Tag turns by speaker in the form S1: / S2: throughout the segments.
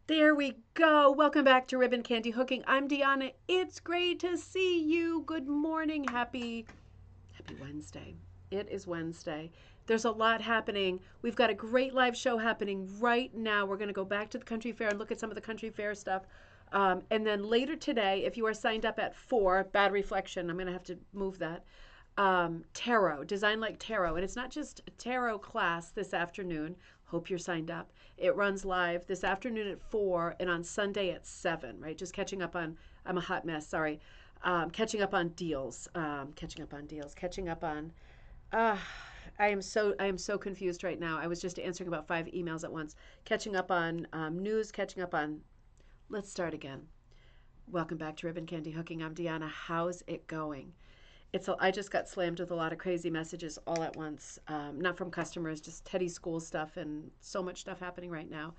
S1: There we go. Welcome back to Ribbon Candy Hooking. I'm Deanna. It's great to see you. Good morning. Happy Wednesday. It is Wednesday. There's a lot happening. We've got a great live show happening right now. We're going to go back to the country fair and look at some of the country fair stuff. And then later today, if you are signed up at 4, Bad Reflection, I'm going to have to move that. Tarot, Design Like Tarot. And it's not just a tarot class this afternoon. Hope you're signed up. It runs live this afternoon at 4 and on Sunday at 7, right? Just catching up on, I'm a hot mess, sorry. Catching up on deals, catching up on, uh, I am so confused right now. I was just answering about 5 emails at once. Catching up on news, catching up on, let's start again. Welcome back to Ribbon Candy Hooking. I'm Deanna. How's it going? I just got slammed with a lot of crazy messages all at once. Not from customers, just Teddy school stuff and so much stuff happening right now.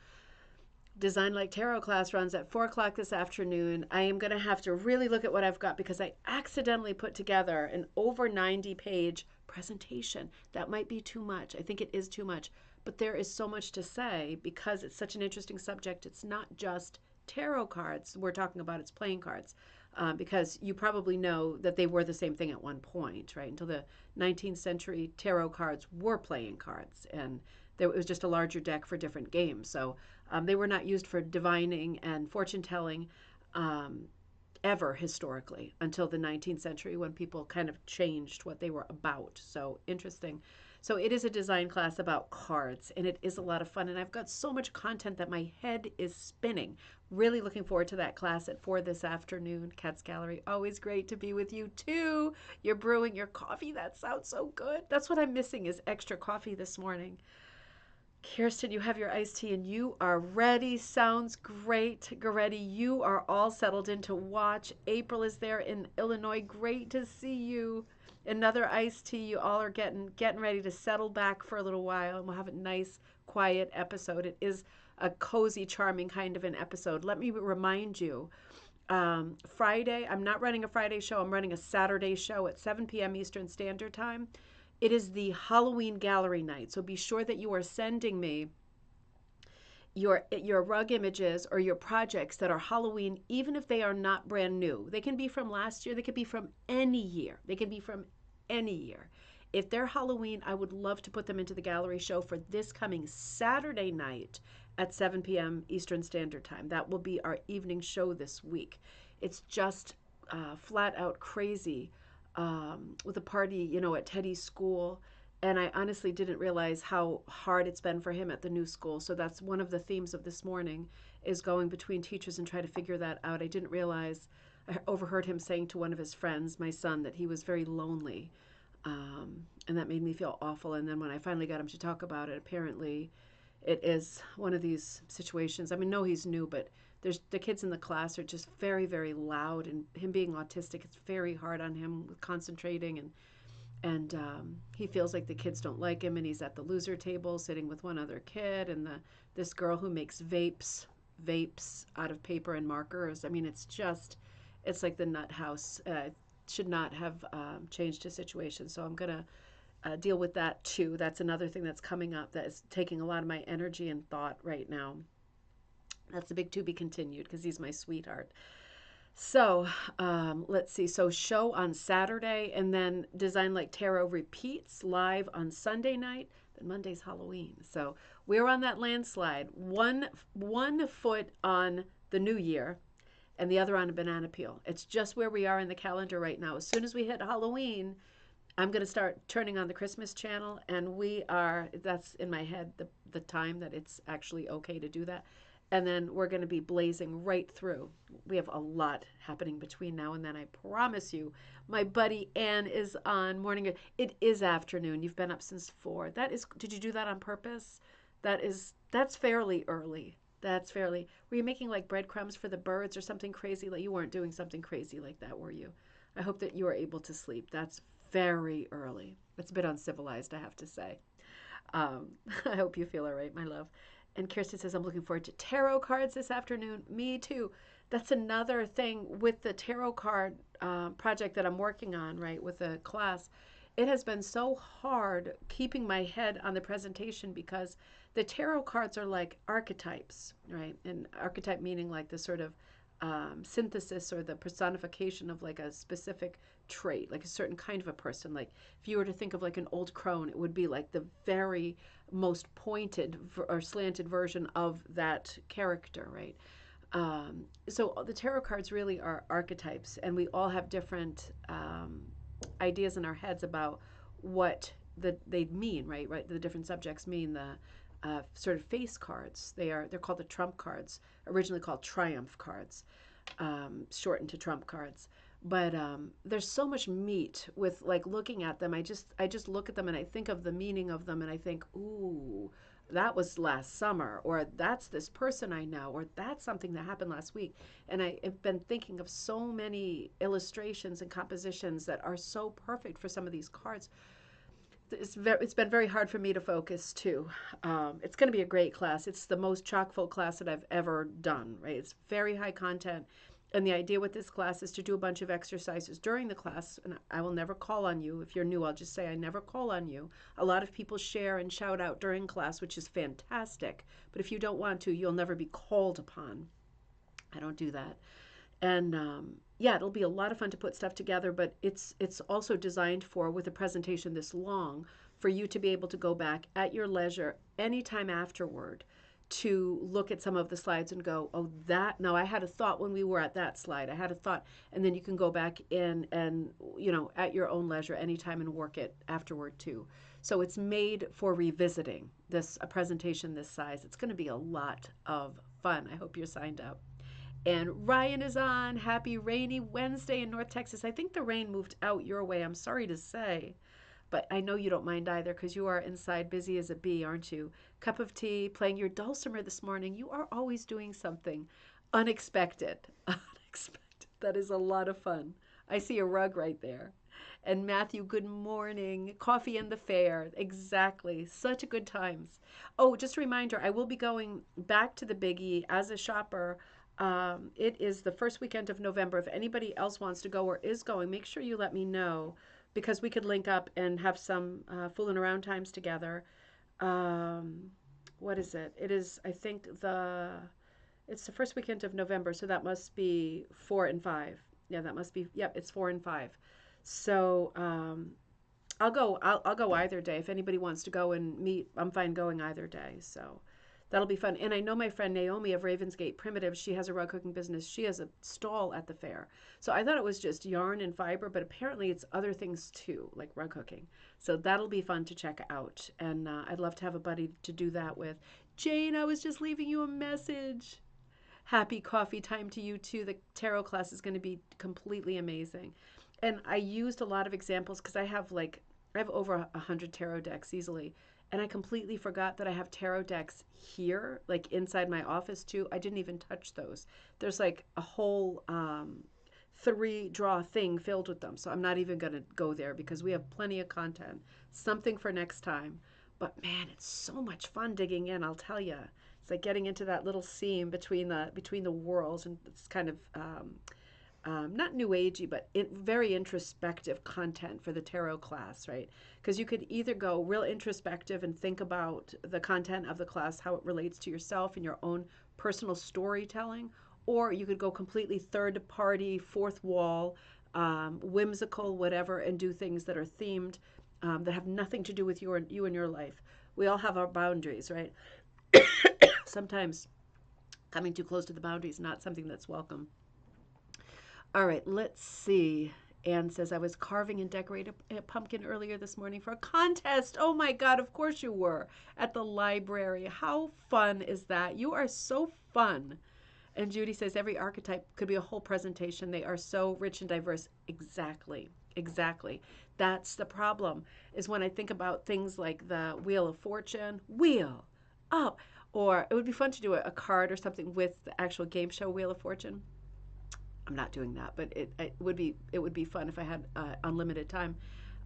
S1: Design Like Tarot class runs at 4 o'clock this afternoon. I am going to have to really look at what I've got because I accidentally put together an over 90-page presentation. That might be too much. I think it is too much. But there is so much to say because it's such an interesting subject. It's not just tarot cards we're talking about, it's playing cards. Because you probably know that they were the same thing at one point, right? Until the 19th century, tarot cards were playing cards, and it was just a larger deck for different games. So they were not used for divining and fortune telling ever historically until the 19th century when people kind of changed what they were about. So interesting. So it is a design class about cards, and it is a lot of fun. And I've got so much content that my head is spinning. Really looking forward to that class at 4 this afternoon. Cats Gallery, always great to be with you too. You're brewing your coffee. That sounds so good. That's what I'm missing is extra coffee this morning. Kirsten, you have your iced tea and you are ready. Sounds great. Goretti, you are all settled in to watch. April is there in Illinois. Great to see you. Another iced tea. You all are getting ready to settle back for a little while, and we'll have a nice, quiet episode. It is a cozy, charming kind of an episode. Let me remind you, Friday, I'm not running a Friday show. I'm running a Saturday show at 7 p.m. Eastern Standard Time. It is the Halloween gallery night, so be sure that you are sending me your rug images or your projects that are Halloween, even if they are not brand new. They can be from last year. They could be from any year. They can be from any year. If they're Halloween, I would love to put them into the gallery show for this coming Saturday night at 7 p.m. Eastern Standard Time. That will be our evening show this week. It's just flat out crazy with a party, at Teddy's school. And I honestly didn't realize how hard it's been for him at the new school. So that's one of the themes of this morning is going between teachers and try to figure that out. I didn't realize, I overheard him saying to one of his friends, my son, that he was very lonely. And that made me feel awful. And then when I finally got him to talk about it, apparently it is one of these situations. I mean, no, he's new, but the kids in the class are just very, very loud, and him being autistic, it's very hard on him with concentrating, and he feels like the kids don't like him, and he's at the loser table sitting with one other kid, and this girl who makes vapes out of paper and markers. I mean, it's like the nut house. Should not have changed his situation. So I'm gonna deal with that too. That's another thing that's coming up that is taking a lot of my energy and thought right now. That's a big to be continued because he's my sweetheart. So let's see. So show on Saturday, and then Design Like Tarot repeats live on Sunday night. Then Monday's Halloween. So we're on that landslide. One foot on the new year and the other on a banana peel. It's just where we are in the calendar right now. As soon as we hit Halloween, I'm going to start turning on the Christmas channel, and that's in my head, the time that it's actually okay to do that. And then we're going to be blazing right through. We have a lot happening between now and then. I promise you. My buddy Ann is on morning. It is afternoon. You've been up since 4. Did you do that on purpose? That's fairly early. Were you making like breadcrumbs for the birds or something crazy? Like you weren't doing something crazy like that, were you? I hope that you are able to sleep. That's very early. It's a bit uncivilized, I have to say. I hope you feel all right, my love. And Kirsten says, I'm looking forward to tarot cards this afternoon. Me too. That's another thing with the tarot card project that I'm working on, right, with the class, it has been so hard keeping my head on the presentation because the tarot cards are like archetypes, right? And archetype meaning like the sort of synthesis or the personification of like a specific trait, like a certain kind of a person. Like if you were to think of like an old crone, it would be like the very most pointed or slanted version of that character, right? So the tarot cards really are archetypes, and we all have different ideas in our heads about what they mean, right? Right, the different subjects mean. The sort of face cards, they're called the trump cards, originally called triumph cards, shortened to trump cards. But there's so much meat with like looking at them. I just look at them and I think of the meaning of them, and I think, ooh, that was last summer, or that's this person I know, or that's something that happened last week. And I have been thinking of so many illustrations and compositions that are so perfect for some of these cards. It's been very hard for me to focus too. It's going to be a great class. It's the most chock full class that I've ever done, right? It's very high content. And the idea with this class is to do a bunch of exercises during the class. And I will never call on you. If you're new, I'll just say I never call on you. A lot of people share and shout out during class, which is fantastic. But if you don't want to, you'll never be called upon. I don't do that. And yeah, it'll be a lot of fun to put stuff together, but it's also designed for, with a presentation this long, for you to be able to go back at your leisure anytime afterward to look at some of the slides and go, oh, that, no, I had a thought when we were at that slide. I had a thought. And then you can go back in and, at your own leisure anytime and work it afterward too. So it's made for revisiting a presentation this size. It's going to be a lot of fun. I hope you're signed up. And Ryan is on. Happy rainy Wednesday in North Texas. I think the rain moved out your way, I'm sorry to say. But I know you don't mind either because you are inside busy as a bee, aren't you? Cup of tea, playing your dulcimer this morning. You are always doing something unexpected. Unexpected. That is a lot of fun. I see a rug right there. And Matthew, good morning. Coffee in the fair. Exactly. Such a good times. Oh, just a reminder, I will be going back to the Biggie as a shopper. It is the first weekend of November. If anybody else wants to go or is going, make sure you let me know because we could link up and have some fooling around times together. What is it? It is, I think, it's the first weekend of November, so that must be 4 and 5. Yeah, that must be, yep, it's 4 and 5. So I'll go either day. If anybody wants to go and meet, I'm fine going either day. So that'll be fun. And I know my friend Naomi of Ravensgate Primitive, she has a rug hooking business. She has a stall at the fair. So I thought it was just yarn and fiber, but apparently it's other things too, like rug hooking. So that'll be fun to check out. And I'd love to have a buddy to do that with. Jane, I was just leaving you a message. Happy coffee time to you too. The tarot class is going to be completely amazing. And I used a lot of examples because I have over 100 tarot decks easily. And I completely forgot that I have tarot decks here, like inside my office too. I didn't even touch those. There's like a whole 3-draw thing filled with them. So I'm not even going to go there because we have plenty of content. Something for next time. But man, it's so much fun digging in, I'll tell you. It's like getting into that little seam between the worlds, and it's kind of not new agey, but very introspective content for the tarot class, right? Because you could either go real introspective and think about the content of the class, how it relates to yourself and your own personal storytelling, or you could go completely third party, fourth wall, whimsical, whatever, and do things that are themed, that have nothing to do with you and your life. We all have our boundaries, right? Sometimes coming too close to the boundaries is not something that's welcome. All right, let's see. Anne says, I was carving and decorating a pumpkin earlier this morning for a contest. Oh my God, of course you were. At the library. How fun is that? You are so fun. And Judy says, every archetype could be a whole presentation. They are so rich and diverse. Exactly. Exactly. That's the problem, is when I think about things like the Wheel of Fortune. Wheel up. Or it would be fun to do a card or something with the actual game show Wheel of Fortune. I'm not doing that, but it would be fun if I had unlimited time.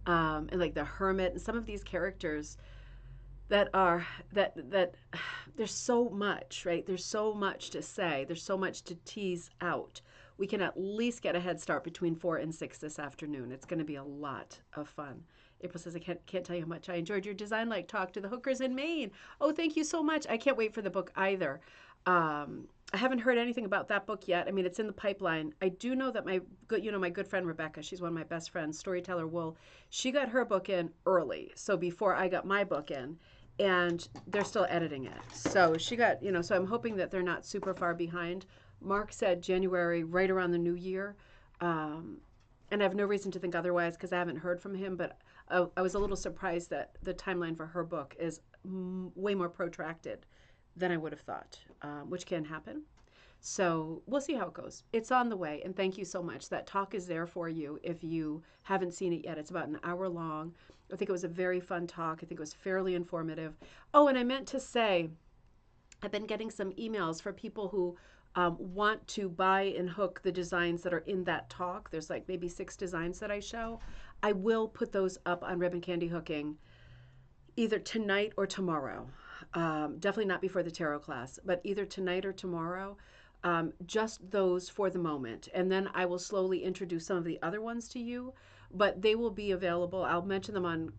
S1: And like the Hermit and some of these characters that there's so much, right? There's so much to say. There's so much to tease out. We can at least get a head start between 4 and 6 this afternoon. It's going to be a lot of fun. April says, I can't tell you how much I enjoyed your design like talk to the hookers in Maine. Oh, thank you so much. I can't wait for the book either. I haven't heard anything about that book yet. I mean, it's in the pipeline. I do know that my good friend Rebecca, she's one of my best friends, Storyteller Wool, she got her book in early. So before I got my book in, and they're still editing it. So she got, so I'm hoping that they're not super far behind. Mark said January, right around the new year. And I have no reason to think otherwise because I haven't heard from him, but I was a little surprised that the timeline for her book is way more protracted than I would have thought, which can happen. So we'll see how it goes. It's on the way, and thank you so much. That talk is there for you if you haven't seen it yet. It's about an hour long. I think it was a very fun talk. I think it was fairly informative. Oh, and I meant to say, I've been getting some emails for people who want to buy and hook the designs that are in that talk. There's like maybe 6 designs that I show. I will put those up on Ribbon Candy Hooking either tonight or tomorrow. Definitely not before the tarot class, but either tonight or tomorrow. Just those for the moment. And then I will slowly introduce some of the other ones to you, but they will be available. I'll mention them on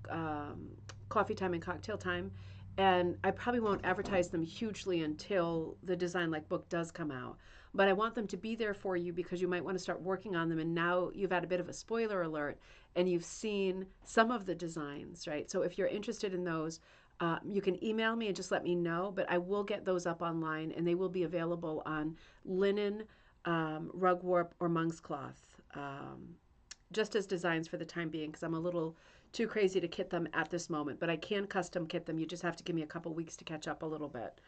S1: Coffee Time and Cocktail Time. And I probably won't advertise them hugely until the Design Like book does come out. But I want them to be there for you because you might want to start working on them. And now you've had a bit of a spoiler alert and you've seen some of the designs, right? So if you're interested in those, you can email me and just let me know. But I will get those up online and they will be available on linen, rug warp, or monk's cloth, just as designs for the time being because I'm a little too crazy to kit them at this moment, but I can custom kit them. You just have to give me a couple weeks to catch up a little bit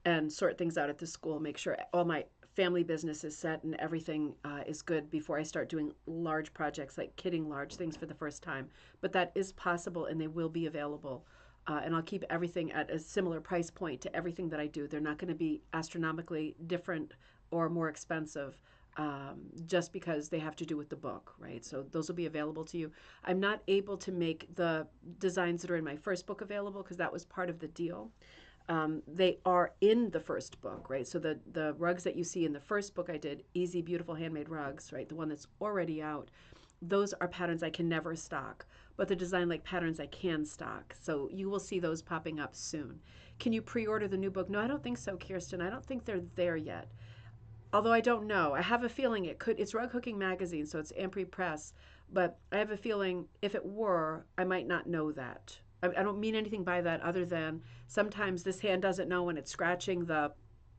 S1: and sort things out at the school, make sure all my family business is set and everything is good before I start doing large projects like kitting large things for the first time. But that is possible and they will be available. And I'll keep everything at a similar price point to everything that I do. They're not going to be astronomically different or more expensive. Just because they have to do with the book, right? So those will be available to you. I'm not able to make the designs that are in my first book available because that was part of the deal. They are in the first book, right? So the rugs that you see in the first book I did, Easy Beautiful Handmade Rugs, right? The one that's already out, those are patterns I can never stock. But the Design Like patterns I can stock. So you will see those popping up soon. Can you pre-order the new book? No, I don't think so, Kirsten. I don't think they're there yet. Although I don't know. I have a feeling it could. It's Rug Hooking Magazine, so it's Ampre Press. But I have a feeling if it were, I might not know that. I don't mean anything by that other than sometimes this hand doesn't know when it's scratching the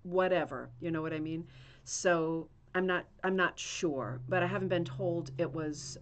S1: whatever. You know what I mean? So I'm not sure. But I haven't been told it was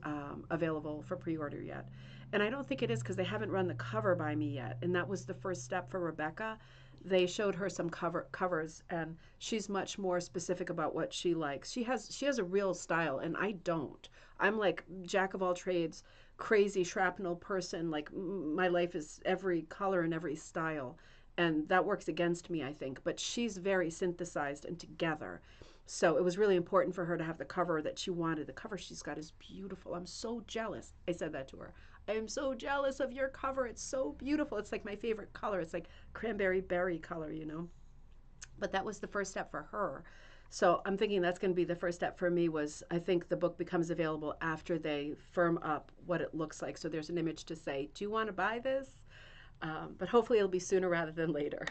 S1: available for pre-order yet. And I don't think it is because they haven't run the cover by me yet. And that was the first step for Rebecca. They showed her some covers and she's much more specific about what she likes. She has a real style and I don't. I'm like jack of all trades, crazy shrapnel person. Like my life is every color and every style. And that works against me, I think. But she's very synthesized and together. So it was really important for her to have the cover that she wanted. The cover she's got is beautiful. I'm so jealous. I said that to her. I am so jealous of your cover. It's so beautiful. It's like my favorite color. It's like cranberry berry color, But that was the first step for her. So I'm thinking that's going to be the first step for me was I think the book becomes available after they firm up what it looks like. So there's an image to say, do you want to buy this? But hopefully it'll be sooner rather than later.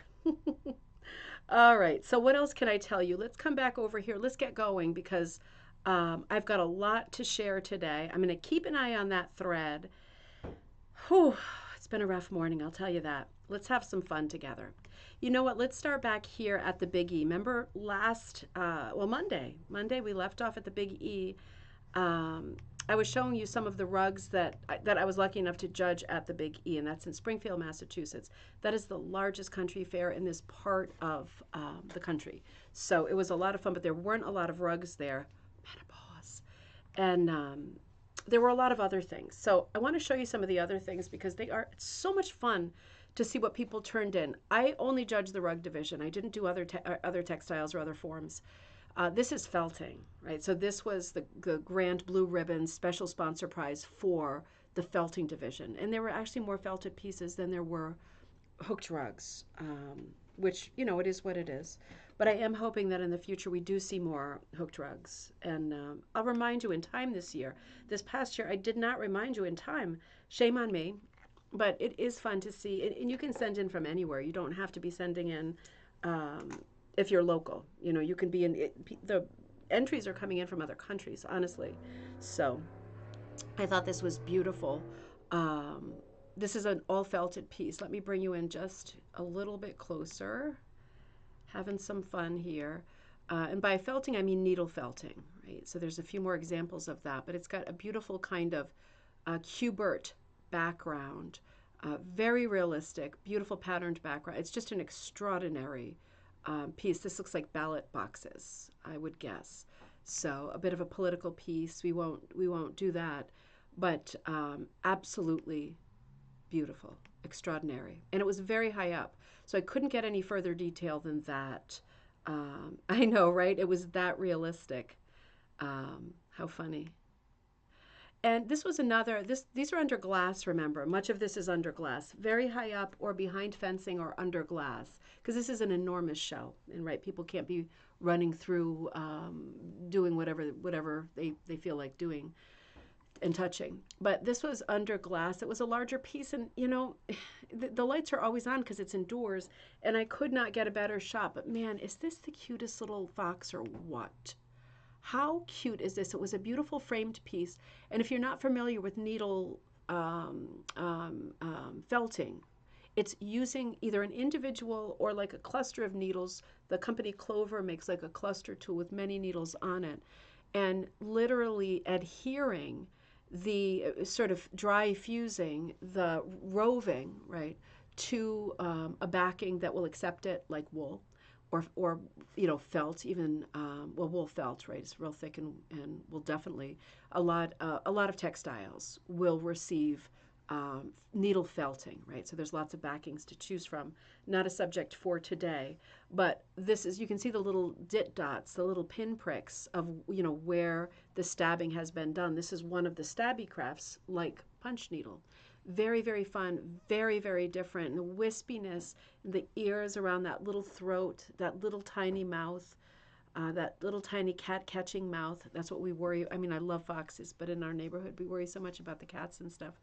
S1: All right. So what else can I tell you? Let's come back over here. Let's get going because I've got a lot to share today. I'm going to keep an eye on that thread. Whew, it's been a rough morning, I'll tell you that. Let's have some fun together. You know what? Let's start back here at the Big E. Remember Monday we left off at the Big E. I was showing you some of the rugs that I was lucky enough to judge at the Big E, and that's in Springfield, Massachusetts. That is the largest country fair in this part of the country. So it was a lot of fun, but there weren't a lot of rugs there. Menopause. And there were a lot of other things. So I want to show you some of the other things because it's so much fun to see what people turned in. I only judged the rug division. I didn't do other textiles or other forms. This is felting, right? So this was the Grand Blue Ribbon special sponsor prize for the felting division. And there were actually more felted pieces than there were hooked rugs. which, you know, it is what it is. But I am hoping that in the future we do see more hooked rugs. And I'll remind you in time this year. This past year, I did not remind you in time. Shame on me. But it is fun to see. And you can send in from anywhere. You don't have to be sending in um, if you're local. You know, you can be in the entries are coming in from other countries, honestly. So I thought this was beautiful. Um, this is an all felted piece. Let me bring you in just a little bit closer. Having some fun here. And by felting, I mean needle felting, right? So there's a few more examples of that, but it's got a beautiful kind of Cubert background, very realistic, beautiful patterned background. It's just an extraordinary piece. This looks like ballot boxes, I would guess. So a bit of a political piece. We won't do that, but absolutely beautiful, extraordinary, and it was very high up, so I couldn't get any further detail than that. I know, right? It was that realistic. How funny. And this was another, these are under glass, remember. Much of this is under glass, very high up or behind fencing or under glass, because this is an enormous show. And right, people can't be running through doing whatever they feel like doing and touching. But this was under glass. It was a larger piece. And, you know, the lights are always on because it's indoors. And I could not get a better shot. But man, is this the cutest little fox or what? How cute is this? It was a beautiful framed piece. And if you're not familiar with needle felting, it's using either an individual or like a cluster of needles. The company Clover makes like a cluster tool with many needles on it, and literally adhering the sort of dry fusing the roving, right, to a backing that will accept it, like wool or you know, felt, even well, wool felt, right? It's real thick and will definitely a lot of textiles will receive needle felting, right? So there's lots of backings to choose from. Not a subject for today, but this is, you can see the little dit dots, the little pin pricks of, you know, where the stabbing has been done. This is one of the stabby crafts, like punch needle. Very, very fun, very, very different. And the wispiness, the ears around that little throat, that little tiny mouth, that little tiny cat catching mouth. That's what we worry. I mean, I love foxes, but in our neighborhood, we worry so much about the cats and stuff.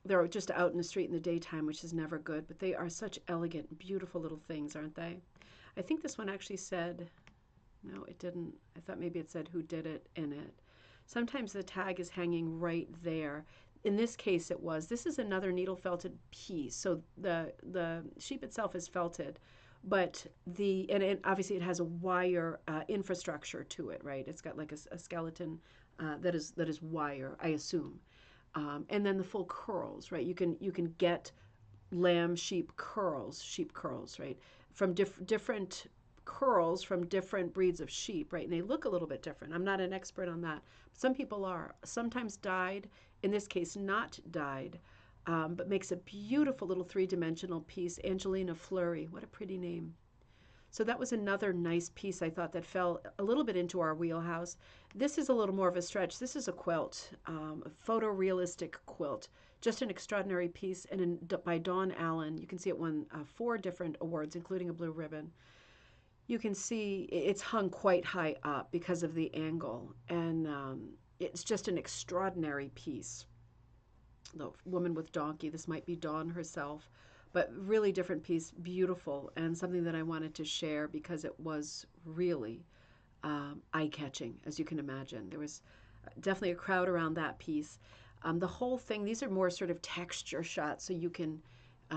S1: They're just out in the street in the daytime, which is never good, but they are such elegant, beautiful little things, aren't they? I think this one actually said, no, it didn't. I thought maybe it said who did it in it. Sometimes the tag is hanging right there. In this case, it was. This is another needle felted piece. So the sheep itself is felted, but and obviously it has a wire infrastructure to it, right? It's got like a skeleton that is wire, I assume. And then the full curls, right? You can get lamb sheep curls, right? From different curls from different breeds of sheep, right? And they look a little bit different. I'm not an expert on that. Some people are. Sometimes dyed, in this case not dyed, but makes a beautiful little three-dimensional piece. Angelina Fleury, what a pretty name. So that was another nice piece I thought that fell a little bit into our wheelhouse. This is a little more of a stretch. This is a quilt, a photorealistic quilt. Just an extraordinary piece, and by Dawn Allen. You can see it won 4 different awards, including a blue ribbon. You can see it's hung quite high up because of the angle, and it's just an extraordinary piece. The woman with donkey, this might be Dawn herself, but really different piece, beautiful, and something that I wanted to share because it was really eye-catching, as you can imagine. There was definitely a crowd around that piece. The whole thing, these are more sort of texture shots, so you can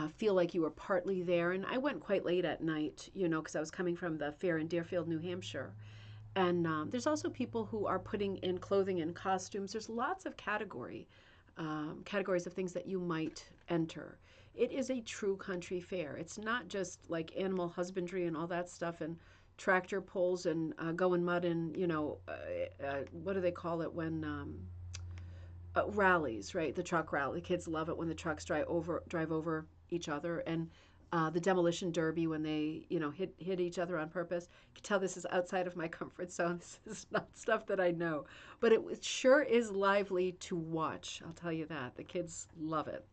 S1: feel like you were partly there. And I went quite late at night, you know, because I was coming from the fair in Deerfield, New Hampshire. And there's also people who are putting in clothing and costumes. There's lots of categories of things that you might enter. It is a true country fair. It's not just like animal husbandry and all that stuff and tractor pulls and going mud and, you know, what do they call it when rallies, right? The truck rally. Kids love it when the trucks drive over each other, and the demolition derby when they, you know, hit each other on purpose. You can tell this is outside of my comfort zone. This is not stuff that I know, but it sure is lively to watch. I'll tell you that. The kids love it.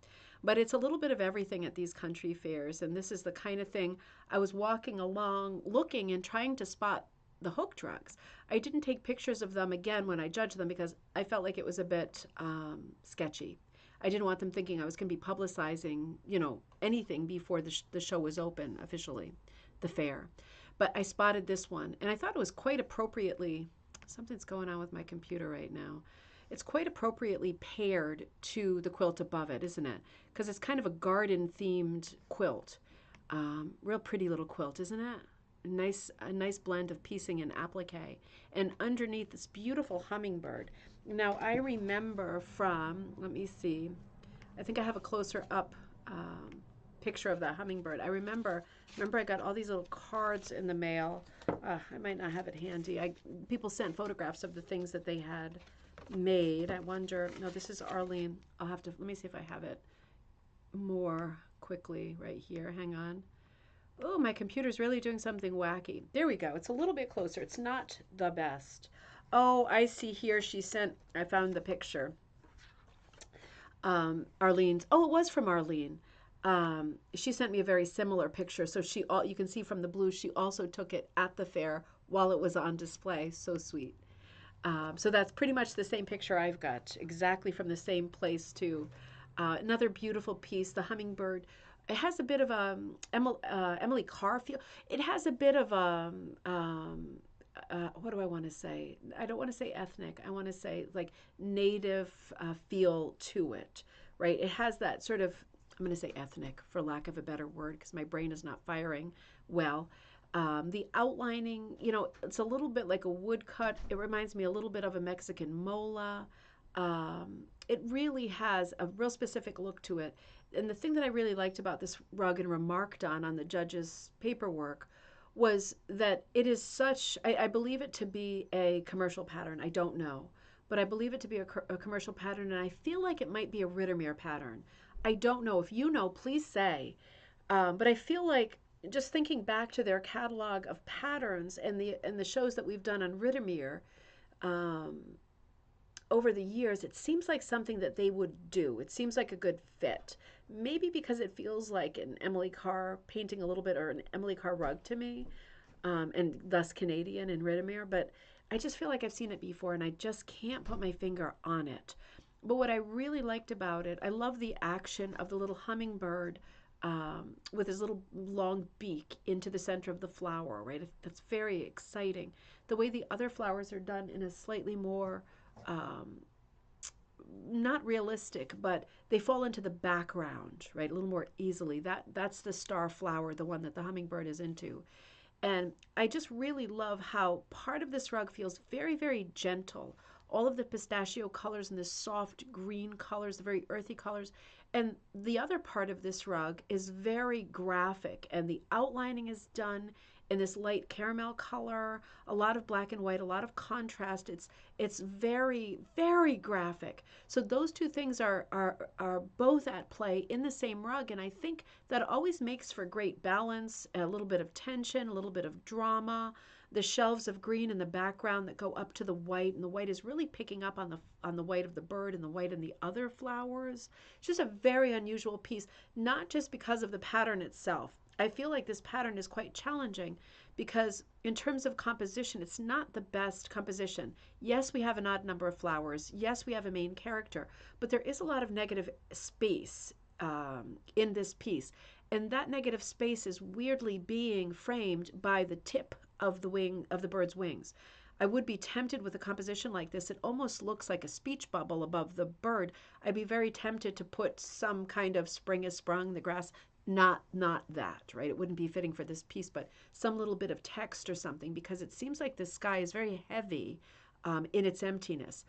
S1: But it's a little bit of everything at these country fairs. And this is the kind of thing I was walking along looking and trying to spot the hooked rugs. I didn't take pictures of them again when I judged them because I felt like it was a bit sketchy. I didn't want them thinking I was going to be publicizing, anything before the show was open officially, the fair. But I spotted this one, and I thought it was quite appropriately. Something's going on with my computer right now. It's quite appropriately paired to the quilt above it, isn't it? Because it's kind of a garden-themed quilt. Real pretty little quilt, isn't it? A nice blend of piecing and applique. And underneath this beautiful hummingbird. Now, I remember from, let me see, I think I have a closer up picture of that hummingbird. I remember I got all these little cards in the mail. I might not have it handy. People sent photographs of the things that they had made. I wonder, no, this is Arlene. Let me see if I have it more quickly right here. Hang on. Oh, my computer's really doing something wacky. There we go. It's a little bit closer. It's not the best. Oh, I see here I found the picture. Arlene's, it was from Arlene. She sent me a very similar picture. So you can see from the blue, she also took it at the fair while it was on display. So sweet. So that's pretty much the same picture I've got, exactly from the same place too. Another beautiful piece, the hummingbird. It has a bit of a Emily Carr feel. It has a bit of what do I want to say? I don't want to say ethnic. I want to say like native feel to it, right? It has that sort of, I'm going to say ethnic for lack of a better word because my brain is not firing well. The outlining, it's a little bit like a woodcut. It reminds me a little bit of a Mexican mola. It really has a real specific look to it. And the thing that I really liked about this rug and remarked on the judge's paperwork was that it is I believe it to be a commercial pattern. I don't know, but I believe it to be a commercial pattern, and I feel like it might be a Rittermere pattern. I don't know. If you know, please say. But I feel like just thinking back to their catalog of patterns and the shows that we've done on Rittermere, over the years, it seems like something that they would do. It seems like a good fit. Maybe because it feels like an Emily Carr painting a little bit, or an Emily Carr rug to me, and thus Canadian and Rittermere. But I just feel like I've seen it before, and I just can't put my finger on it. But what I really liked about it, I love the action of the little hummingbird with his little long beak into the center of the flower, right? That's very exciting. The way the other flowers are done in a slightly more not realistic, but they fall into the background, right? A little more easily. That's the star flower, the one that the hummingbird is into. And I just really love how part of this rug feels very, very gentle. All of the pistachio colors and the soft green colors, the very earthy colors. And the other part of this rug is very graphic, and the outlining is done in this light caramel color, a lot of black and white, a lot of contrast. It's very, very graphic. So those two things are both at play in the same rug, and I think that always makes for great balance, a little bit of tension, a little bit of drama. The shelves of green in the background that go up to the white, and the white is really picking up on the white of the bird and the white in the other flowers. It's just a very unusual piece, not just because of the pattern itself. I feel like this pattern is quite challenging because in terms of composition, it's not the best composition. Yes, we have an odd number of flowers. Yes, we have a main character, but there is a lot of negative space in this piece. And that negative space is weirdly being framed by the tip of the bird's wings. I would be tempted with a composition like this. It almost looks like a speech bubble above the bird. I'd be very tempted to put some kind of spring has sprung, the grass, not that, right? It wouldn't be fitting for this piece, but some little bit of text or something, because it seems like the sky is very heavy in its emptiness.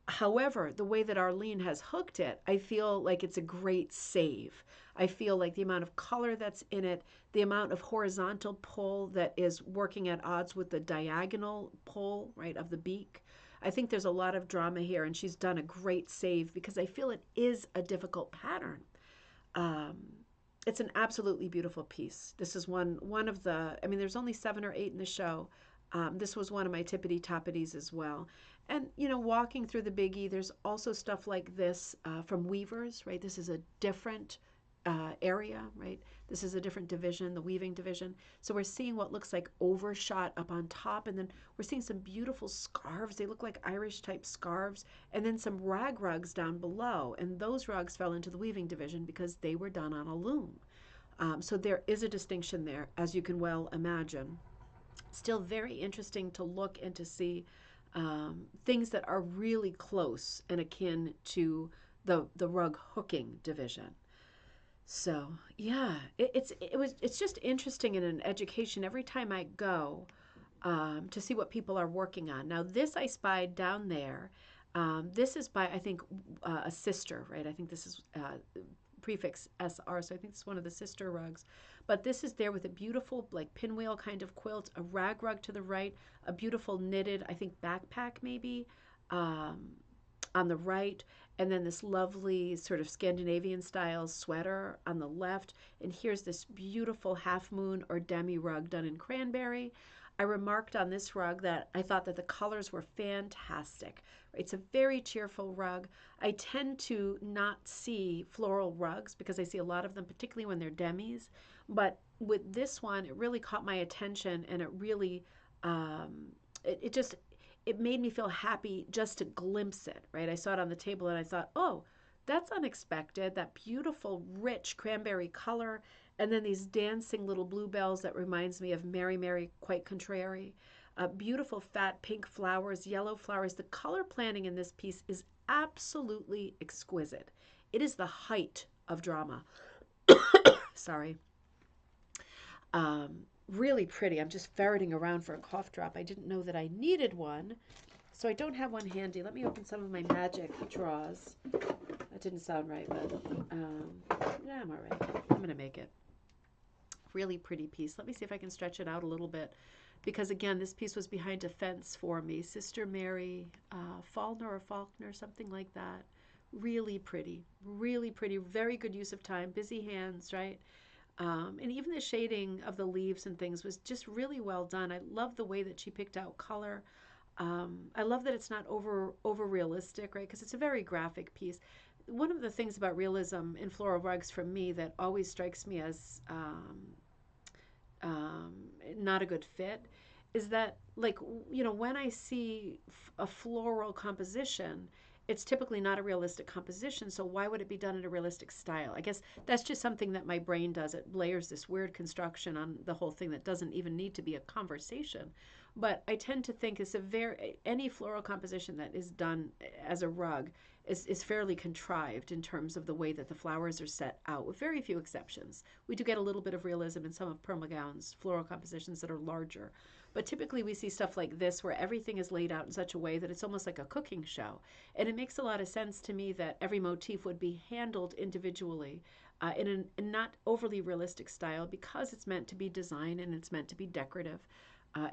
S1: However, the way that Arlene has hooked it, I feel like it's a great save. I feel like the amount of color that's in it, the amount of horizontal pull that is working at odds with the diagonal pull, right, of the beak. I think there's a lot of drama here, and she's done a great save because I feel it is a difficult pattern. It's an absolutely beautiful piece. This is one of the, I mean, there's only 7 or 8 in the show. This was one of my tippity toppities as well. And, you know, walking through the Big E, there's also stuff like this from weavers, right? This is a different area, right? This is a different division, the weaving division. So we're seeing what looks like overshot up on top, and then we're seeing some beautiful scarves. They look like Irish type scarves, and then some rag rugs down below. And those rugs fell into the weaving division because they were done on a loom. So there is a distinction there, as you can well imagine. Still very interesting to look and to see things that are really close and akin to the rug hooking division. So yeah, it's just interesting in an education every time I go to see what people are working on. Now this I spied down there. This is by I think a sister, right? I think this is prefix SR, so I think it's one of the sister rugs. But this is there with a beautiful like pinwheel kind of quilt, a rag rug to the right, a beautiful knitted I think backpack maybe um, on the right, and then this lovely sort of Scandinavian style sweater on the left. And here's this beautiful half moon or demi rug done in cranberry. I remarked on this rug that I thought that the colors were fantastic. It's a very cheerful rug. I tend to not see floral rugs because I see a lot of them, particularly when they're demis. But with this one, it really caught my attention, and it really, it just, it made me feel happy just to glimpse it, right? I saw it on the table and I thought, oh, that's unexpected. That beautiful, rich cranberry color, and then these dancing little bluebells that reminds me of Mary, Mary, quite contrary. Beautiful fat pink flowers, yellow flowers. The color planning in this piece is absolutely exquisite. It is the height of drama. Sorry. Really pretty. I'm just ferreting around for a cough drop. I didn't know that I needed one, so I don't have one handy. Let me open some of my magic drawers. That didn't sound right, but yeah, I'm all right. I'm going to make it. Really pretty piece. Let me see if I can stretch it out a little bit, because again, this piece was behind a fence for me. Sister Mary Faulkner, something like that. Really pretty, very good use of time, busy hands, right? And even the shading of the leaves and things was just really well done. I love the way that she picked out color. I love that it's not over realistic, right? Because it's a very graphic piece. One of the things about realism in floral rugs for me that always strikes me as not a good fit is that, like, you know, when I see a floral composition, it's typically not a realistic composition, so why would it be done in a realistic style? I guess that's just something that my brain does. It layers this weird construction on the whole thing that doesn't even need to be a conversation. But I tend to think it's any floral composition that is done as a rug is fairly contrived in terms of the way that the flowers are set out, with very few exceptions. We do get a little bit of realism in some of Prim McGowan's floral compositions that are larger. But typically we see stuff like this where everything is laid out in such a way that it's almost like a cooking show. And it makes a lot of sense to me that every motif would be handled individually in a not overly realistic style, because it's meant to be design and it's meant to be decorative.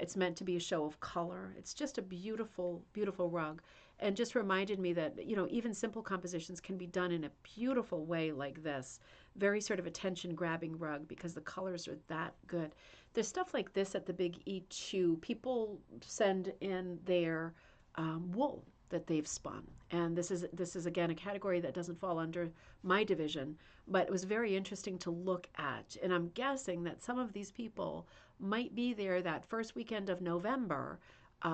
S1: It's meant to be a show of color. It's just a beautiful, beautiful rug. And just reminded me that, you know, even simple compositions can be done in a beautiful way like this. Very sort of attention-grabbing rug because the colors are that good. There's stuff like this at the Big E too. People send in their wool that they've spun, and this is again a category that doesn't fall under my division, but it was very interesting to look at. And I'm guessing that some of these people might be there that first weekend of November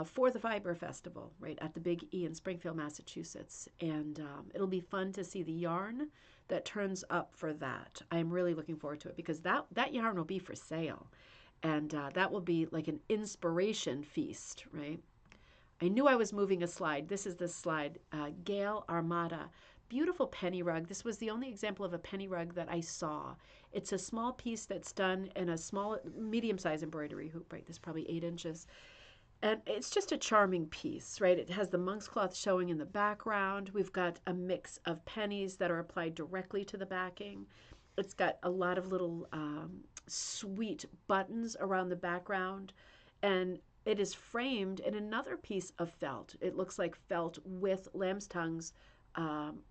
S1: for the Fiber Festival, right, at the Big E in Springfield, Massachusetts. And it'll be fun to see the yarn that turns up for that. I'm really looking forward to it because that yarn will be for sale. And that will be like an inspiration feast, right? I knew I was moving a slide. This is the slide, Gale Armada. Beautiful penny rug. This was the only example of a penny rug that I saw. It's a small piece that's done in a small, medium-sized embroidery hoop, right? This is probably 8 inches. And it's just a charming piece, right? It has the monk's cloth showing in the background. We've got a mix of pennies that are applied directly to the backing. It's got a lot of little sweet buttons around the background. And it is framed in another piece of felt. It looks like felt with lamb's tongues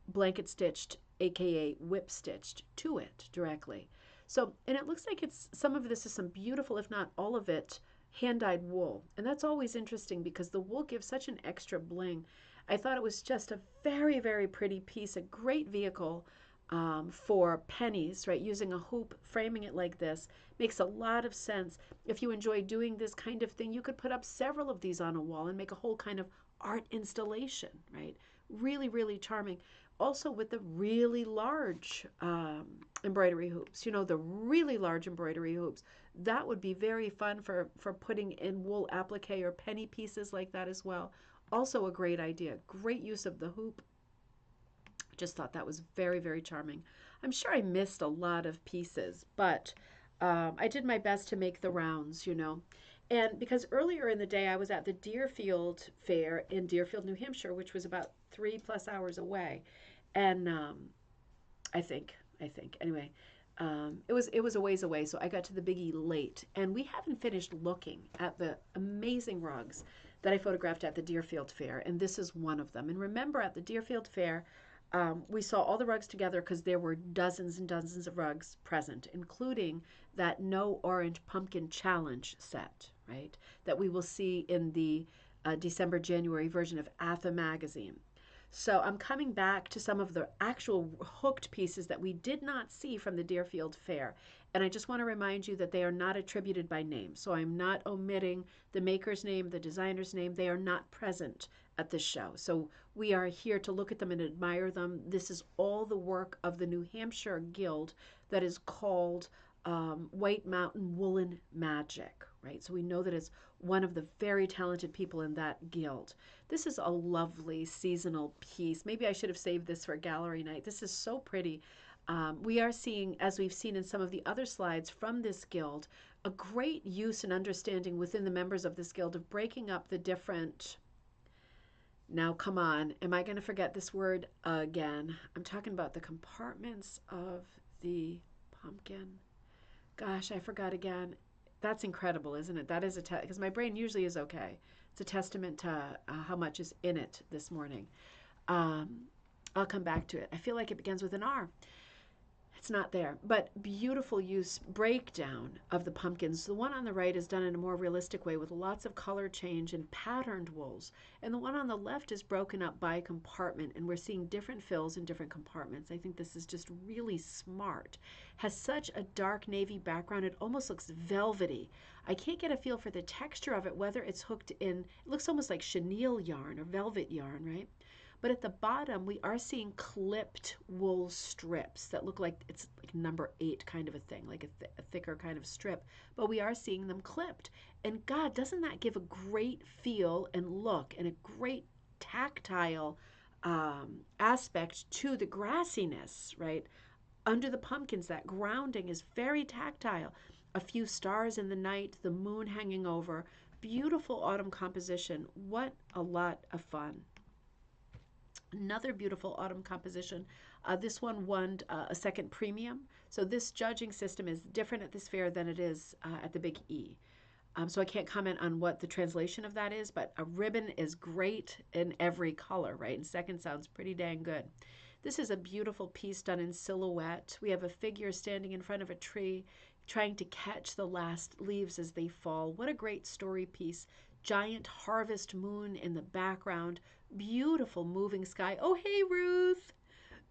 S1: blanket stitched, aka whip stitched to it directly. So, and it looks like it's some of this is some beautiful, if not all of it, hand-dyed wool. And that's always interesting because the wool gives such an extra bling. I thought it was just a very, very pretty piece, a great vehicle for pennies, right? Using a hoop, framing it like this makes a lot of sense. If you enjoy doing this kind of thing, you could put up several of these on a wall and make a whole kind of art installation, right? Really, really charming. Also with the really large embroidery hoops, you know, the really large embroidery hoops. That would be very fun for putting in wool applique or penny pieces like that as well. Also a great idea. Great use of the hoop. Just thought that was very, very charming. I'm sure I missed a lot of pieces, but I did my best to make the rounds, you know. And because earlier in the day I was at the Deerfield Fair in Deerfield, New Hampshire, which was about 3+ hours away, and I think anyway, it was a ways away, so I got to the biggie late, and we haven't finished looking at the amazing rugs that I photographed at the Deerfield Fair, and this is one of them. And remember, at the Deerfield Fair, we saw all the rugs together because there were dozens and dozens of rugs present, including that No Orange Pumpkin Challenge set, right? That we will see in the December, January version of Atha magazine. So I'm coming back to some of the actual hooked pieces that we did not see from the Deerfield Fair. And I just want to remind you that they are not attributed by name. So I'm not omitting the maker's name, the designer's name. They are not present at this show. So we are here to look at them and admire them. This is all the work of the New Hampshire Guild that is called White Mountain Woolen Magic, right? So we know that it's one of the very talented people in that guild. This is a lovely seasonal piece. Maybe I should have saved this for gallery night. This is so pretty. We are seeing, as we've seen in some of the other slides from this guild, a great use and understanding within the members of this guild of breaking up the different. Now, come on, am I going to forget this word again? I'm talking about the compartments of the pumpkin. Gosh, I forgot again. That's incredible, isn't it? That is because my brain usually is okay. It's a testament to how much is in it this morning. I'll come back to it. I feel like it begins with an R. It's not there, but beautiful use breakdown of the pumpkins. The one on the right is done in a more realistic way with lots of color change and patterned wools. And the one on the left is broken up by compartment, and we're seeing different fills in different compartments. I think this is just really smart. Has such a dark navy background, it almost looks velvety. I can't get a feel for the texture of it, whether it's hooked in, it looks almost like chenille yarn or velvet yarn, right? But at the bottom, we are seeing clipped wool strips that look like it's like number 8 kind of a thing, like a thicker kind of strip. But we are seeing them clipped. And God, doesn't that give a great feel and look and a great tactile aspect to the grassiness, right? Under the pumpkins, that grounding is very tactile. A few stars in the night, the moon hanging over. Beautiful autumn composition. What a lot of fun. Another beautiful autumn composition. This one won a second premium. So this judging system is different at this fair than it is at the Big E. So I can't comment on what the translation of that is, but a ribbon is great in every color, right? And second sounds pretty dang good. This is a beautiful piece done in silhouette. We have a figure standing in front of a tree trying to catch the last leaves as they fall. What a great story piece. Giant harvest moon in the background. Beautiful moving sky. Oh, hey, Ruth.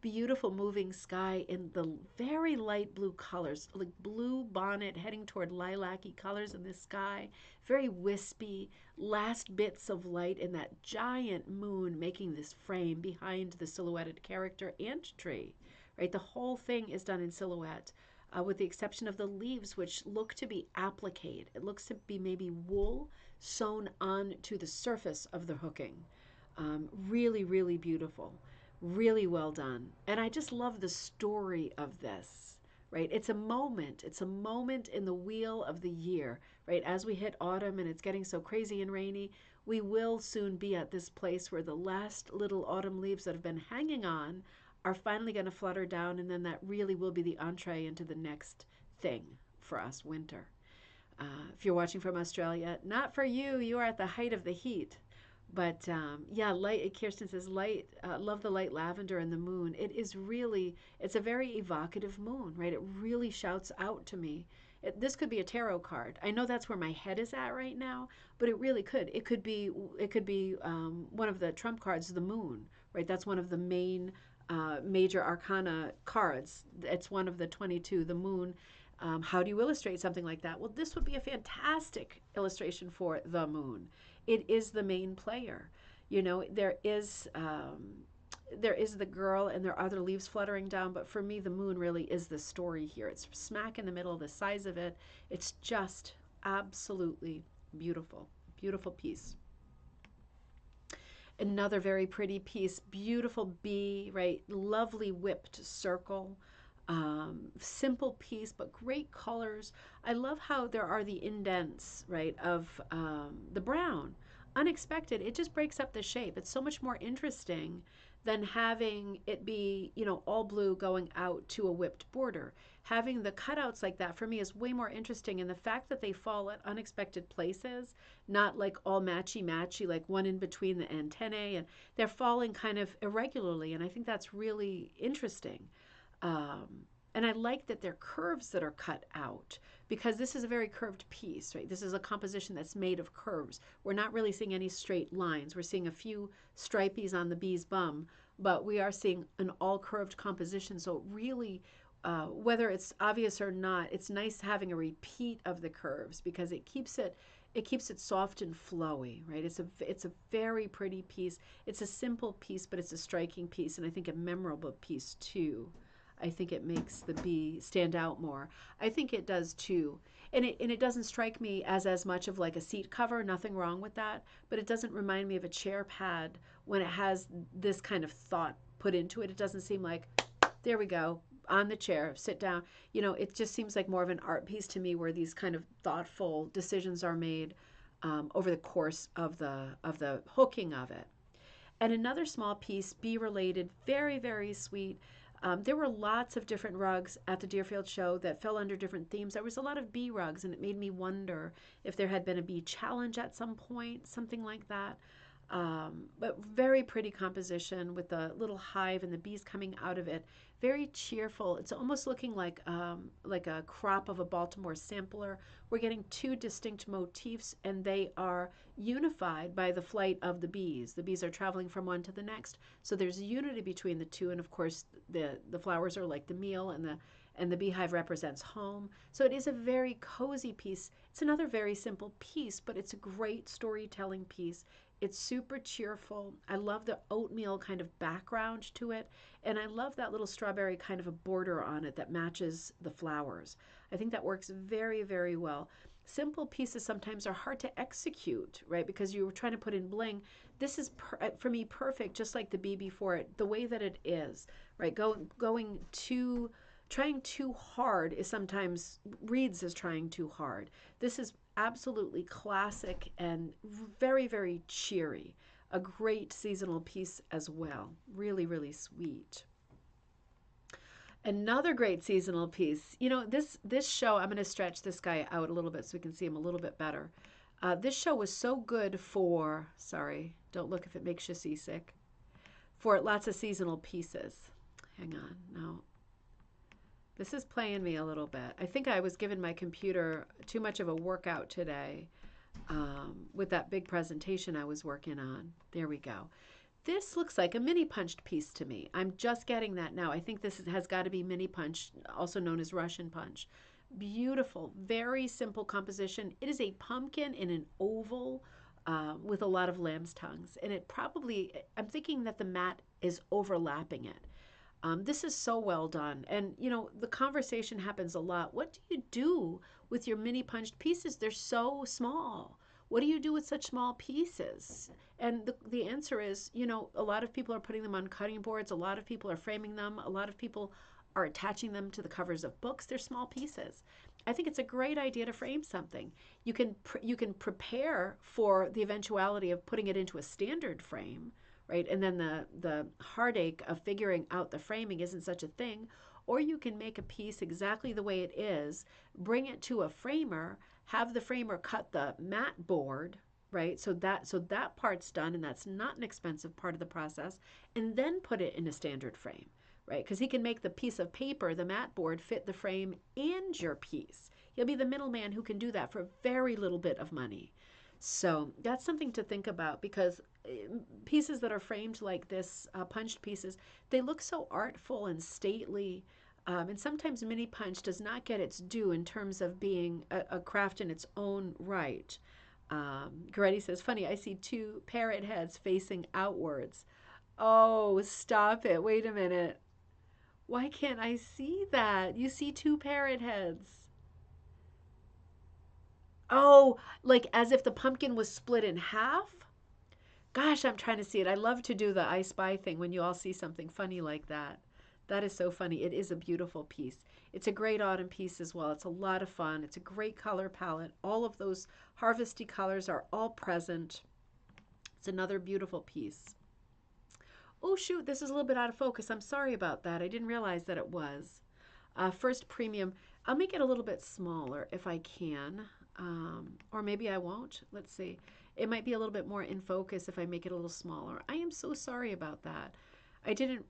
S1: Beautiful moving sky in the very light blue colors, like blue bonnet heading toward lilac-y colors in the sky. Very wispy. Last bits of light in that giant moon making this frame behind the silhouetted character and tree. Right, the whole thing is done in silhouette. With the exception of the leaves, which look to be appliqued. It looks to be maybe wool sewn onto the surface of the hooking. Really, really beautiful. Really well done. And I just love the story of this, right? It's a moment. It's a moment in the wheel of the year, right? As we hit autumn and it's getting so crazy and rainy, we will soon be at this place where the last little autumn leaves that have been hanging on are finally going to flutter down, and then that really will be the entree into the next thing for us, winter. If you're watching from Australia, not for you. You are at the height of the heat. But yeah, light. Kirsten says, light. Love the light lavender and the moon. It is really. It's a very evocative moon, right? It really shouts out to me. This could be a tarot card. I know that's where my head is at right now, but it really could. It could be one of the trump cards, the moon, right? That's one of the main major arcana cards. It's one of the 22, the moon. How do you illustrate something like that? Well, this would be a fantastic illustration for the moon. It is the main player. You know, there is the girl and there are other leaves fluttering down, but for me, the moon really is the story here. It's smack in the middle, the size of it. It's just absolutely beautiful. Beautiful piece. Another very pretty piece, beautiful bee, right? Lovely whipped circle. Simple piece, but great colors. I love how there are the indents, right, of the brown. Unexpected. It just breaks up the shape. It's so much more interesting than having it be, you know, all blue going out to a whipped border. Having the cutouts like that for me is way more interesting. And the fact that they fall at unexpected places, not like all matchy matchy, like one in between the antennae, and they're falling kind of irregularly. And I think that's really interesting. Um, and I like that they're curves that are cut out because this is a very curved piece, right? This is a composition that's made of curves. We're not really seeing any straight lines. We're seeing a few stripies on the bee's bum, but we are seeing an all curved composition. So really, whether it's obvious or not, it's nice having a repeat of the curves because it keeps it soft and flowy, right? It's a very pretty piece. It's a simple piece, but it's a striking piece, and I think a memorable piece too. I think it makes the bee stand out more. I think it does too. And it doesn't strike me as much of like a seat cover, nothing wrong with that, but it doesn't remind me of a chair pad when it has this kind of thought put into it. It doesn't seem like, there we go, on the chair, sit down. You know, it just seems like more of an art piece to me where these kind of thoughtful decisions are made over the course of the hooking of it. And another small piece, bee related, very, very sweet. There were lots of different rugs at the Deerfield show that fell under different themes. There was a lot of bee rugs, and it made me wonder if there had been a bee challenge at some point, something like that. But very pretty composition with the little hive and the bees coming out of it. Very cheerful. It's almost looking like a crop of a Baltimore sampler. We're getting two distinct motifs, and they are unified by the flight of the bees. The bees are traveling from one to the next, so there's unity between the two. And of course, the flowers are like the meal, and the beehive represents home. So it is a very cozy piece. It's another very simple piece, but it's a great storytelling piece. It's super cheerful. I love the oatmeal kind of background to it. And I love that little strawberry kind of a border on it that matches the flowers. I think that works very, very well. Simple pieces sometimes are hard to execute, right? Because you were trying to put in bling. This is, for me, perfect, just like the bee before it, the way that it is, right? Trying too hard is sometimes reads as trying too hard. This is absolutely classic and very, very cheery. A great seasonal piece as well. Really, really sweet. Another great seasonal piece. You know, this show, I'm going to stretch this guy out a little bit so we can see him a little bit better. This show was so good for, sorry, don't look if it makes you seasick, for lots of seasonal pieces. Hang on, no. This is playing me a little bit. I think I was giving my computer too much of a workout today with that big presentation I was working on. There we go. This looks like a mini punched piece to me. I'm just getting that now. I think this has got to be mini punch, also known as Russian punch. Beautiful, very simple composition. It is a pumpkin in an oval with a lot of lamb's tongues. And it probably, I'm thinking that the mat is overlapping it. This is so well done. And, you know, the conversation happens a lot. What do you do with your mini punched pieces? They're so small. What do you do with such small pieces? And the answer is, you know, a lot of people are putting them on cutting boards. A lot of people are framing them. A lot of people are attaching them to the covers of books. They're small pieces. I think it's a great idea to frame something. You can prepare for the eventuality of putting it into a standard frame, right? And then the heartache of figuring out the framing isn't such a thing. Or you can make a piece exactly the way it is, bring it to a framer, have the framer cut the mat board, right? So that part's done, and that's not an expensive part of the process, and then put it in a standard frame, right? Because he can make the piece of paper, the mat board, fit the frame and your piece. He'll be the middleman who can do that for a very little bit of money. So that's something to think about, because pieces that are framed like this, punched pieces, they look so artful and stately. And sometimes mini punch does not get its due in terms of being a craft in its own right. Goretti says, funny, I see two parrot heads facing outwards. Oh, stop it. Wait a minute. Why can't I see that? You see two parrot heads. Oh, like as if the pumpkin was split in half? Gosh, I'm trying to see it. I love to do the I Spy thing when you all see something funny like that. That is so funny. It is a beautiful piece. It's a great autumn piece as well. It's a lot of fun. It's a great color palette. All of those harvesty colors are all present. It's another beautiful piece. Oh, shoot, this is a little bit out of focus. I'm sorry about that. I didn't realize that it was. First premium. I'll make it a little bit smaller if I can. Or maybe I won't. Let's see. It might be a little bit more in focus if I make it a little smaller. I am so sorry about that. I didn't,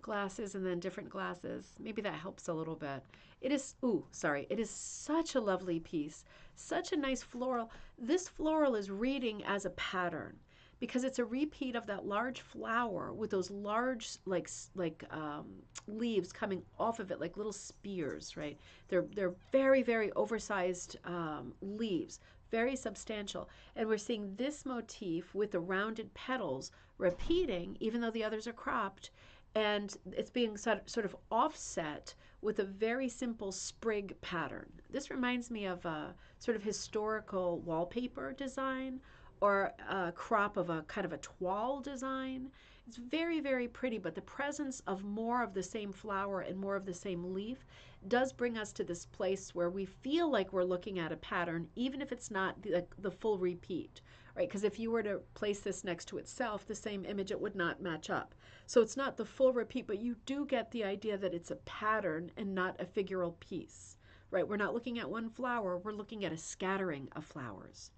S1: glasses and then different glasses. Maybe that helps a little bit. It is, sorry. It is such a lovely piece. Such a nice floral. This floral is reading as a pattern because it's a repeat of that large flower with those large, leaves coming off of it like little spears, right? They're very, very oversized leaves, very substantial. And we're seeing this motif with the rounded petals repeating, even though the others are cropped. And it's being sort of offset with a very simple sprig pattern. This reminds me of a sort of historical wallpaper design or a crop of a kind of a toile design. It's very, very pretty, but the presence of more of the same flower and more of the same leaf does bring us to this place where we feel like we're looking at a pattern, even if it's not the full repeat, right? Because if you were to place this next to itself, the same image, it would not match up. So it's not the full repeat, but you do get the idea that it's a pattern and not a figural piece, right? We're not looking at one flower, we're looking at a scattering of flowers.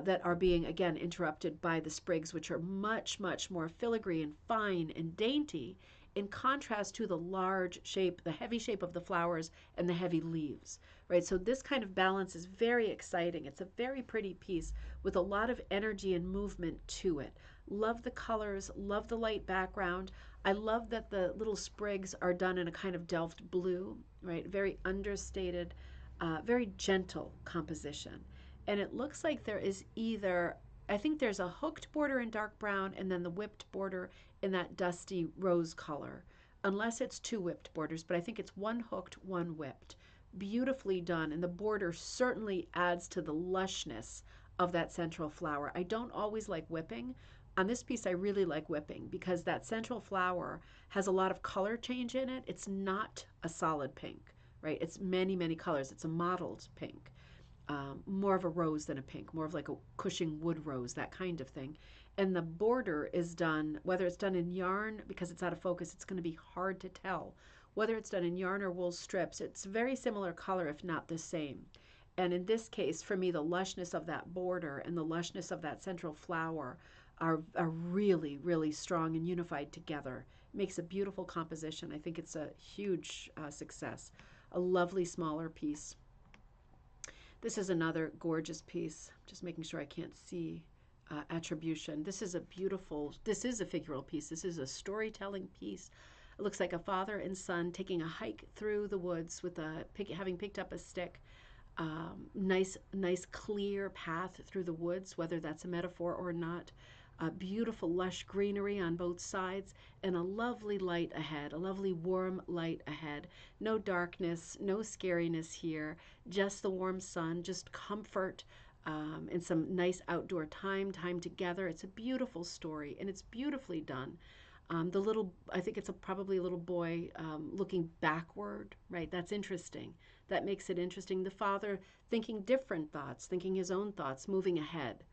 S1: That are being, again, interrupted by the sprigs, which are much, much more filigree and fine and dainty, in contrast to the large shape, the heavy shape of the flowers and the heavy leaves, right? So this kind of balance is very exciting. It's a very pretty piece with a lot of energy and movement to it. Love the colors, love the light background. I love that the little sprigs are done in a kind of Delft blue, right? Very understated, very gentle composition. And it looks like there is either, I think there's a hooked border in dark brown and then the whipped border in that dusty rose color, unless it's two whipped borders, but I think it's one hooked, one whipped. Beautifully done, and the border certainly adds to the lushness of that central flower. I don't always like whipping. On this piece, I really like whipping because that central flower has a lot of color change in it. It's not a solid pink, right? It's many, many colors. It's a mottled pink. More of a rose than a pink, more of like a Cushing wood rose, that kind of thing. And the border is done, whether it's done in yarn, because it's out of focus, it's going to be hard to tell. Whether it's done in yarn or wool strips, it's very similar color, if not the same. And in this case, for me, the lushness of that border and the lushness of that central flower are really, really strong and unified together. It makes a beautiful composition. I think it's a huge success. A lovely smaller piece. This is another gorgeous piece. Just making sure I can't see attribution. This is a figural piece. This is a storytelling piece. It looks like a father and son taking a hike through the woods with having picked up a stick. Nice clear path through the woods, whether that's a metaphor or not. Beautiful lush greenery on both sides, and a lovely light ahead, a lovely warm light ahead. No darkness, no scariness here, just the warm sun, just comfort, and some nice outdoor time together. It's a beautiful story, and it's beautifully done. I think it's probably a little boy looking backward, right? That's interesting. That makes it interesting. The father thinking different thoughts, thinking his own thoughts, moving ahead.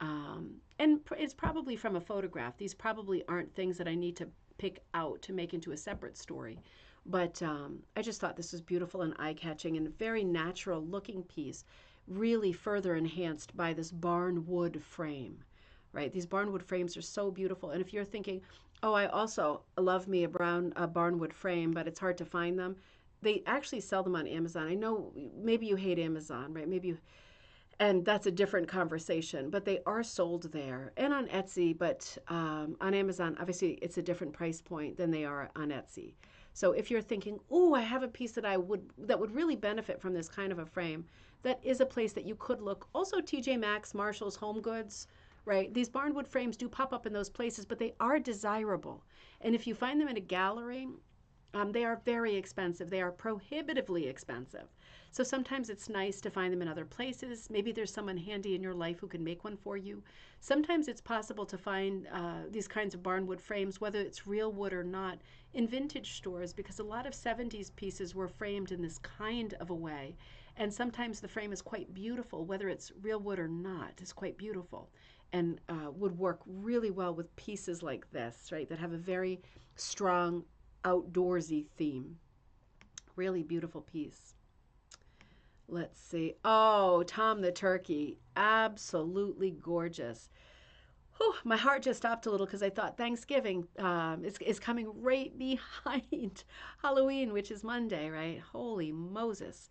S1: And it's probably from a photograph. These probably aren't things that I need to pick out to make into a separate story. But I just thought this was beautiful and eye-catching and a very natural looking piece, really further enhanced by this barnwood frame, right? These barnwood frames are so beautiful. And if you're thinking, oh, I also love me a barnwood frame, but it's hard to find them, they actually sell them on Amazon. I know maybe you hate Amazon, right? Maybe you, and that's a different conversation, but they are sold there and on Etsy. But on Amazon, obviously, it's a different price point than they are on Etsy. So if you're thinking, oh, I have a piece that would really benefit from this kind of a frame, that is a place that you could look. Also, TJ Maxx, Marshalls, Home Goods, right? These barnwood frames do pop up in those places, but they are desirable. And if you find them in a gallery, they are very expensive. They are prohibitively expensive. So sometimes it's nice to find them in other places. Maybe there's someone handy in your life who can make one for you. Sometimes it's possible to find these kinds of barnwood frames, whether it's real wood or not, in vintage stores, because a lot of 70s pieces were framed in this kind of a way. And sometimes the frame is quite beautiful, whether it's real wood or not, it's quite beautiful and would work really well with pieces like this, right, that have a very strong outdoorsy theme. Really beautiful piece. Let's see. Oh, Tom the Turkey. Absolutely gorgeous. Whew, my heart just stopped a little because I thought Thanksgiving is coming right behind Halloween, which is Monday, right? Holy Moses.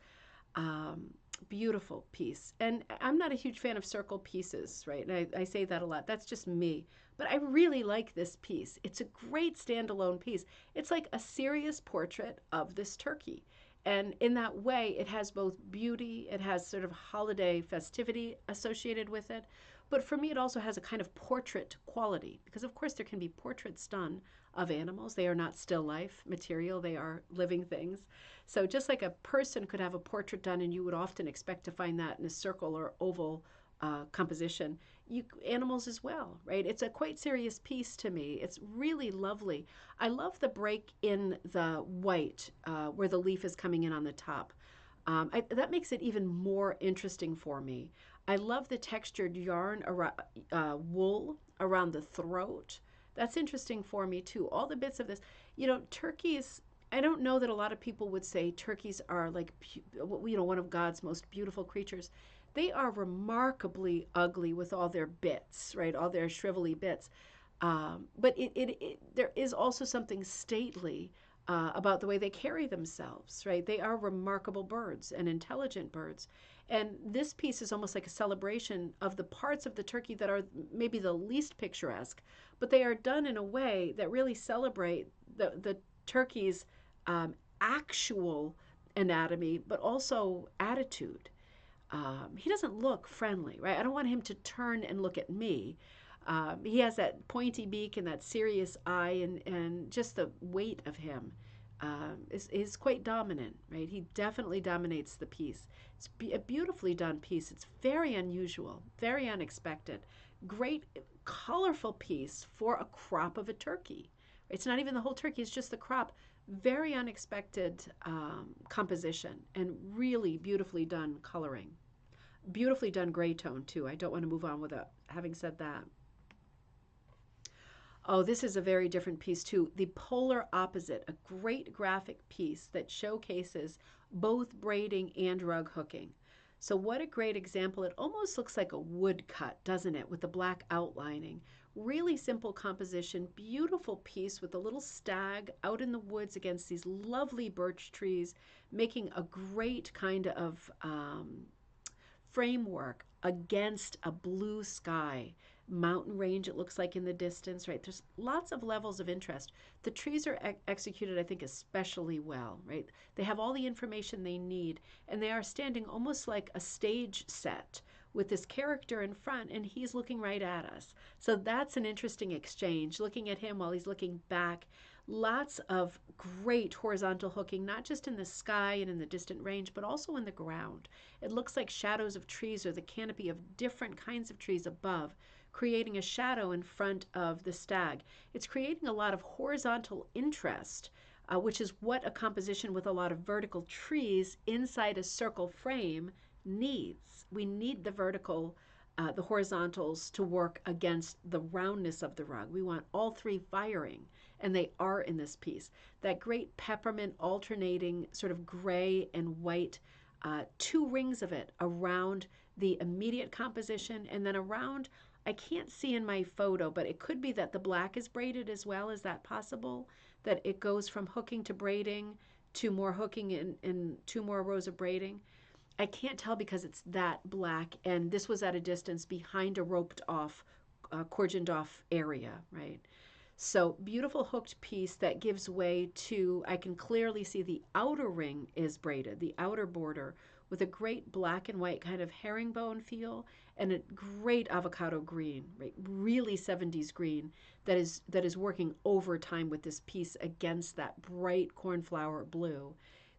S1: Um, Beautiful piece. And I'm not a huge fan of circle pieces, right? And I say that a lot. That's just me. But I really like this piece. It's a great standalone piece. It's like a serious portrait of this turkey. And in that way, it has both beauty, it has sort of holiday festivity associated with it. But for me, it also has a kind of portrait quality because, of course, there can be portraits done of animals. They are not still life material, they are living things. So just like a person could have a portrait done, and you would often expect to find that in a circle or oval composition, animals as well, right? It's a quite serious piece to me. It's really lovely. I love the break in the white where the leaf is coming in on the top. That makes it even more interesting for me. I love the textured yarn around, wool around the throat. That's interesting for me too. All the bits of this, turkeys. I don't know that a lot of people would say turkeys are like, one of God's most beautiful creatures. They are remarkably ugly with all their bits, right? All their shrivelly bits. But there is also something stately about the way they carry themselves, right? They are remarkable birds and intelligent birds. And this piece is almost like a celebration of the parts of the turkey that are maybe the least picturesque, but they are done in a way that really celebrate the turkey's actual anatomy, but also attitude. He doesn't look friendly, right? I don't want him to turn and look at me. He has that pointy beak and that serious eye, and just the weight of him is quite dominant, right? He definitely dominates the piece. It's a beautifully done piece. It's very unusual, very unexpected. Great, colorful piece for a crop of a turkey. It's not even the whole turkey, it's just the crop. Very unexpected composition and really beautifully done coloring. Beautifully done gray tone, too. I don't want to move on without having said that. Oh, this is a very different piece, too. The polar opposite, a great graphic piece that showcases both braiding and rug hooking. So what a great example. It almost looks like a woodcut, doesn't it, with the black outlining. Really simple composition, beautiful piece with a little stag out in the woods against these lovely birch trees, making a great kind of framework against a blue sky. Mountain range, it looks like in the distance, right? There's lots of levels of interest. The trees are executed, I think, especially well, right? They have all the information they need, and they are standing almost like a stage set with this character in front, and he's looking right at us. So that's an interesting exchange, looking at him while he's looking back. Lots of great horizontal hooking, not just in the sky and in the distant range, but also in the ground. It looks like shadows of trees or the canopy of different kinds of trees above, creating a shadow in front of the stag. It's creating a lot of horizontal interest, which is what a composition with a lot of vertical trees inside a circle frame needs. We need the the horizontals to work against the roundness of the rug. We want all three firing, and they are in this piece. That great peppermint alternating sort of gray and white, two rings of it around the immediate composition, and then around, I can't see in my photo, but it could be that the black is braided as well. Is that possible? That it goes from hooking to braiding 2 more hooking and 2 more rows of braiding. I can't tell because it's that black, and this was at a distance behind a roped off, cordoned off area, right? So beautiful hooked piece that gives way to, I can clearly see the outer ring is braided, the outer border with a great black and white kind of herringbone feel and a great avocado green, right? Really 70s green that is working overtime with this piece against that bright cornflower blue.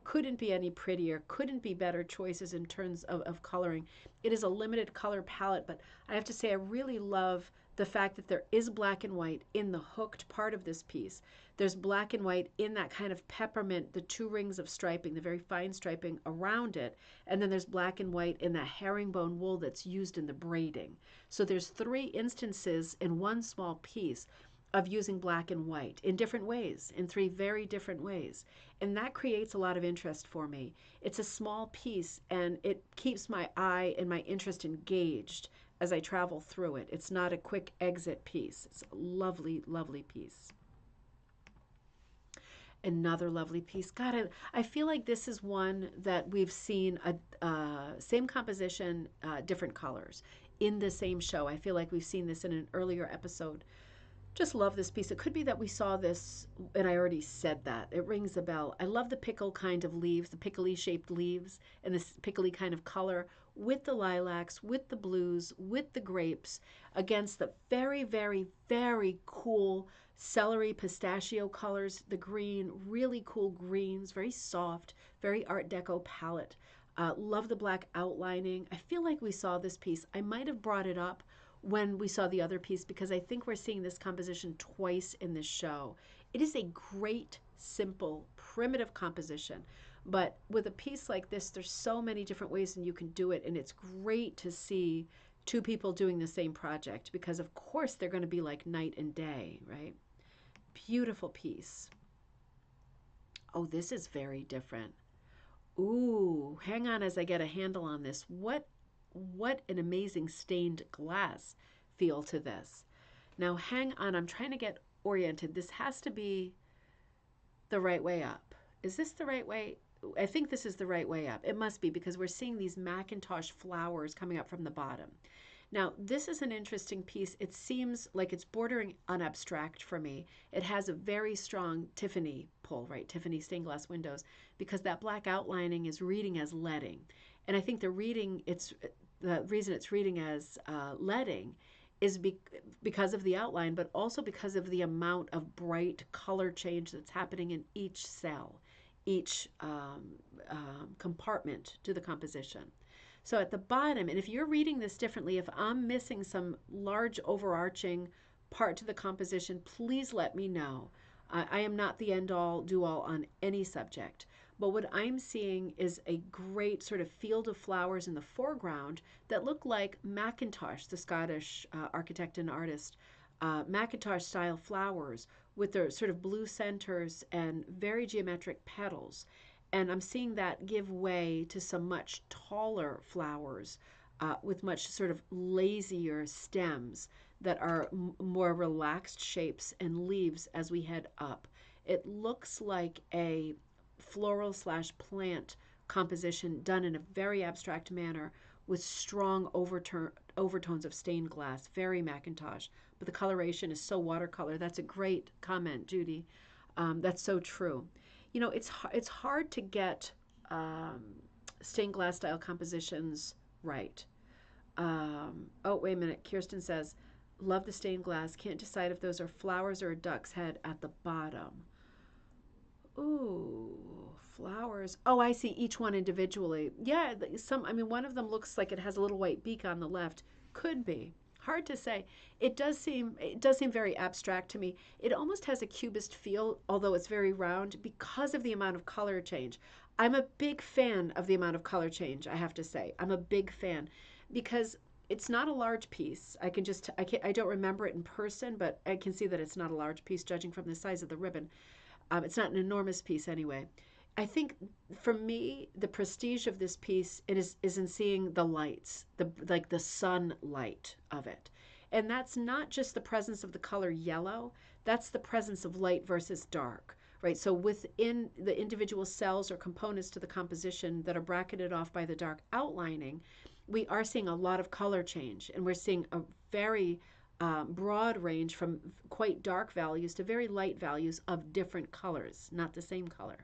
S1: Couldn't be any prettier, couldn't be better choices in terms of coloring. It is a limited color palette, but I have to say I really love the fact that there is black and white in the hooked part of this piece. There's black and white in that kind of peppermint, the 2 rings of striping, the very fine striping around it, and then there's black and white in that herringbone wool that's used in the braiding. So there's 3 instances in one small piece of using black and white in different ways, in 3 very different ways. And that creates a lot of interest for me. It's a small piece and it keeps my eye and my interest engaged as I travel through it. It's not a quick exit piece. It's a lovely, lovely piece. Another lovely piece. God, I feel like this is one that we've seen same composition, different colors in the same show. I feel like we've seen this in an earlier episode. Just love this piece. It could be that we saw this and I already said that. It rings a bell. I love the pickle kind of leaves, the pickly shaped leaves and this pickly kind of color with the lilacs, with the blues, with the grapes against the very, very, very cool celery pistachio colors, the green, really cool greens, very soft, very Art Deco palette. Love the black outlining. I feel like we saw this piece. I might have brought it up when we saw the other piece because I think we're seeing this composition twice in this show. It is a great, simple, primitive composition. But with a piece like this, there's so many different ways and you can do it. And it's great to see 2 people doing the same project because, of course, they're going to be like night and day, right? Beautiful piece. Oh, this is very different. Ooh, hang on as I get a handle on this. What an amazing stained glass feel to this. Now hang on, I'm trying to get oriented. This has to be the right way up. Is this the right way? I think this is the right way up. It must be because we're seeing these Macintosh flowers coming up from the bottom. Now, this is an interesting piece. It seems like it's bordering on abstract for me. It has a very strong Tiffany pull, right? Tiffany stained glass windows, because that black outlining is reading as leading. And I think the reason it's reading as leading is because of the outline, but also because of the amount of bright color change that's happening in each cell, each compartment to the composition. So at the bottom, and if you're reading this differently, if I'm missing some large overarching part to the composition, please let me know. I am not the end all, do all on any subject. But what I'm seeing is a great sort of field of flowers in the foreground that look like Macintosh, the Scottish architect and artist, Macintosh style flowers with their sort of blue centers and very geometric petals. And I'm seeing that give way to some much taller flowers with much sort of lazier stems that are more relaxed shapes and leaves as we head up. It looks like a floral slash plant composition done in a very abstract manner with strong overtones of stained glass, very Macintosh. But the coloration is so watercolor. That's a great comment, Judy. That's so true. You know, it's hard to get stained glass style compositions right. Oh, wait a minute. Kirsten says, love the stained glass. Can't decide if those are flowers or a duck's head at the bottom. Ooh, flowers. Oh, I see each one individually. Yeah, one of them looks like it has a little white beak on the left. Could be. Hard to say. It does seem very abstract to me. It almost has a cubist feel, although it's very round because of the amount of color change. I'm a big fan of the amount of color change, I have to say. I'm a big fan because it's not a large piece. I don't remember it in person, but I can see that it's not a large piece judging from the size of the ribbon. It's not an enormous piece anyway. I think for me, the prestige of this piece is in seeing the lights, the sunlight of it. And that's not just the presence of the color yellow, that's the presence of light versus dark, right? So within the individual cells or components to the composition that are bracketed off by the dark outlining, we are seeing a lot of color change, and we're seeing a very broad range from quite dark values to very light values of different colors, not the same color.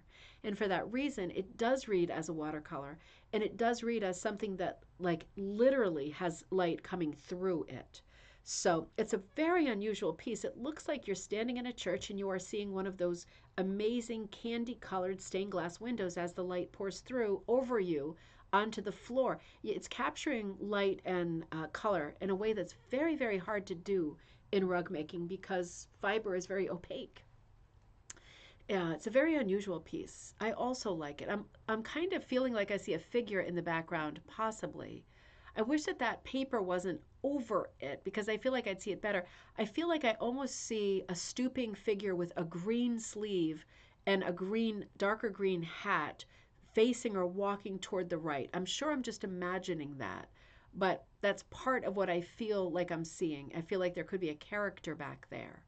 S1: And for that reason, it does read as a watercolor, and it does read as something that like literally has light coming through it. So it's a very unusual piece. It looks like you're standing in a church and you are seeing one of those amazing candy colored stained glass windows as the light pours through over you onto the floor. It's capturing light and color in a way that's very, very hard to do in rug making because fiber is very opaque. Yeah, it's a very unusual piece. I also like it. I'm kind of feeling like I see a figure in the background, possibly. I wish that that paper wasn't over it because I feel like I'd see it better. I feel like I almost see a stooping figure with a green sleeve and a green, darker green hat facing or walking toward the right. I'm sure I'm just imagining that, but that's part of what I feel like I'm seeing. I feel like there could be a character back there.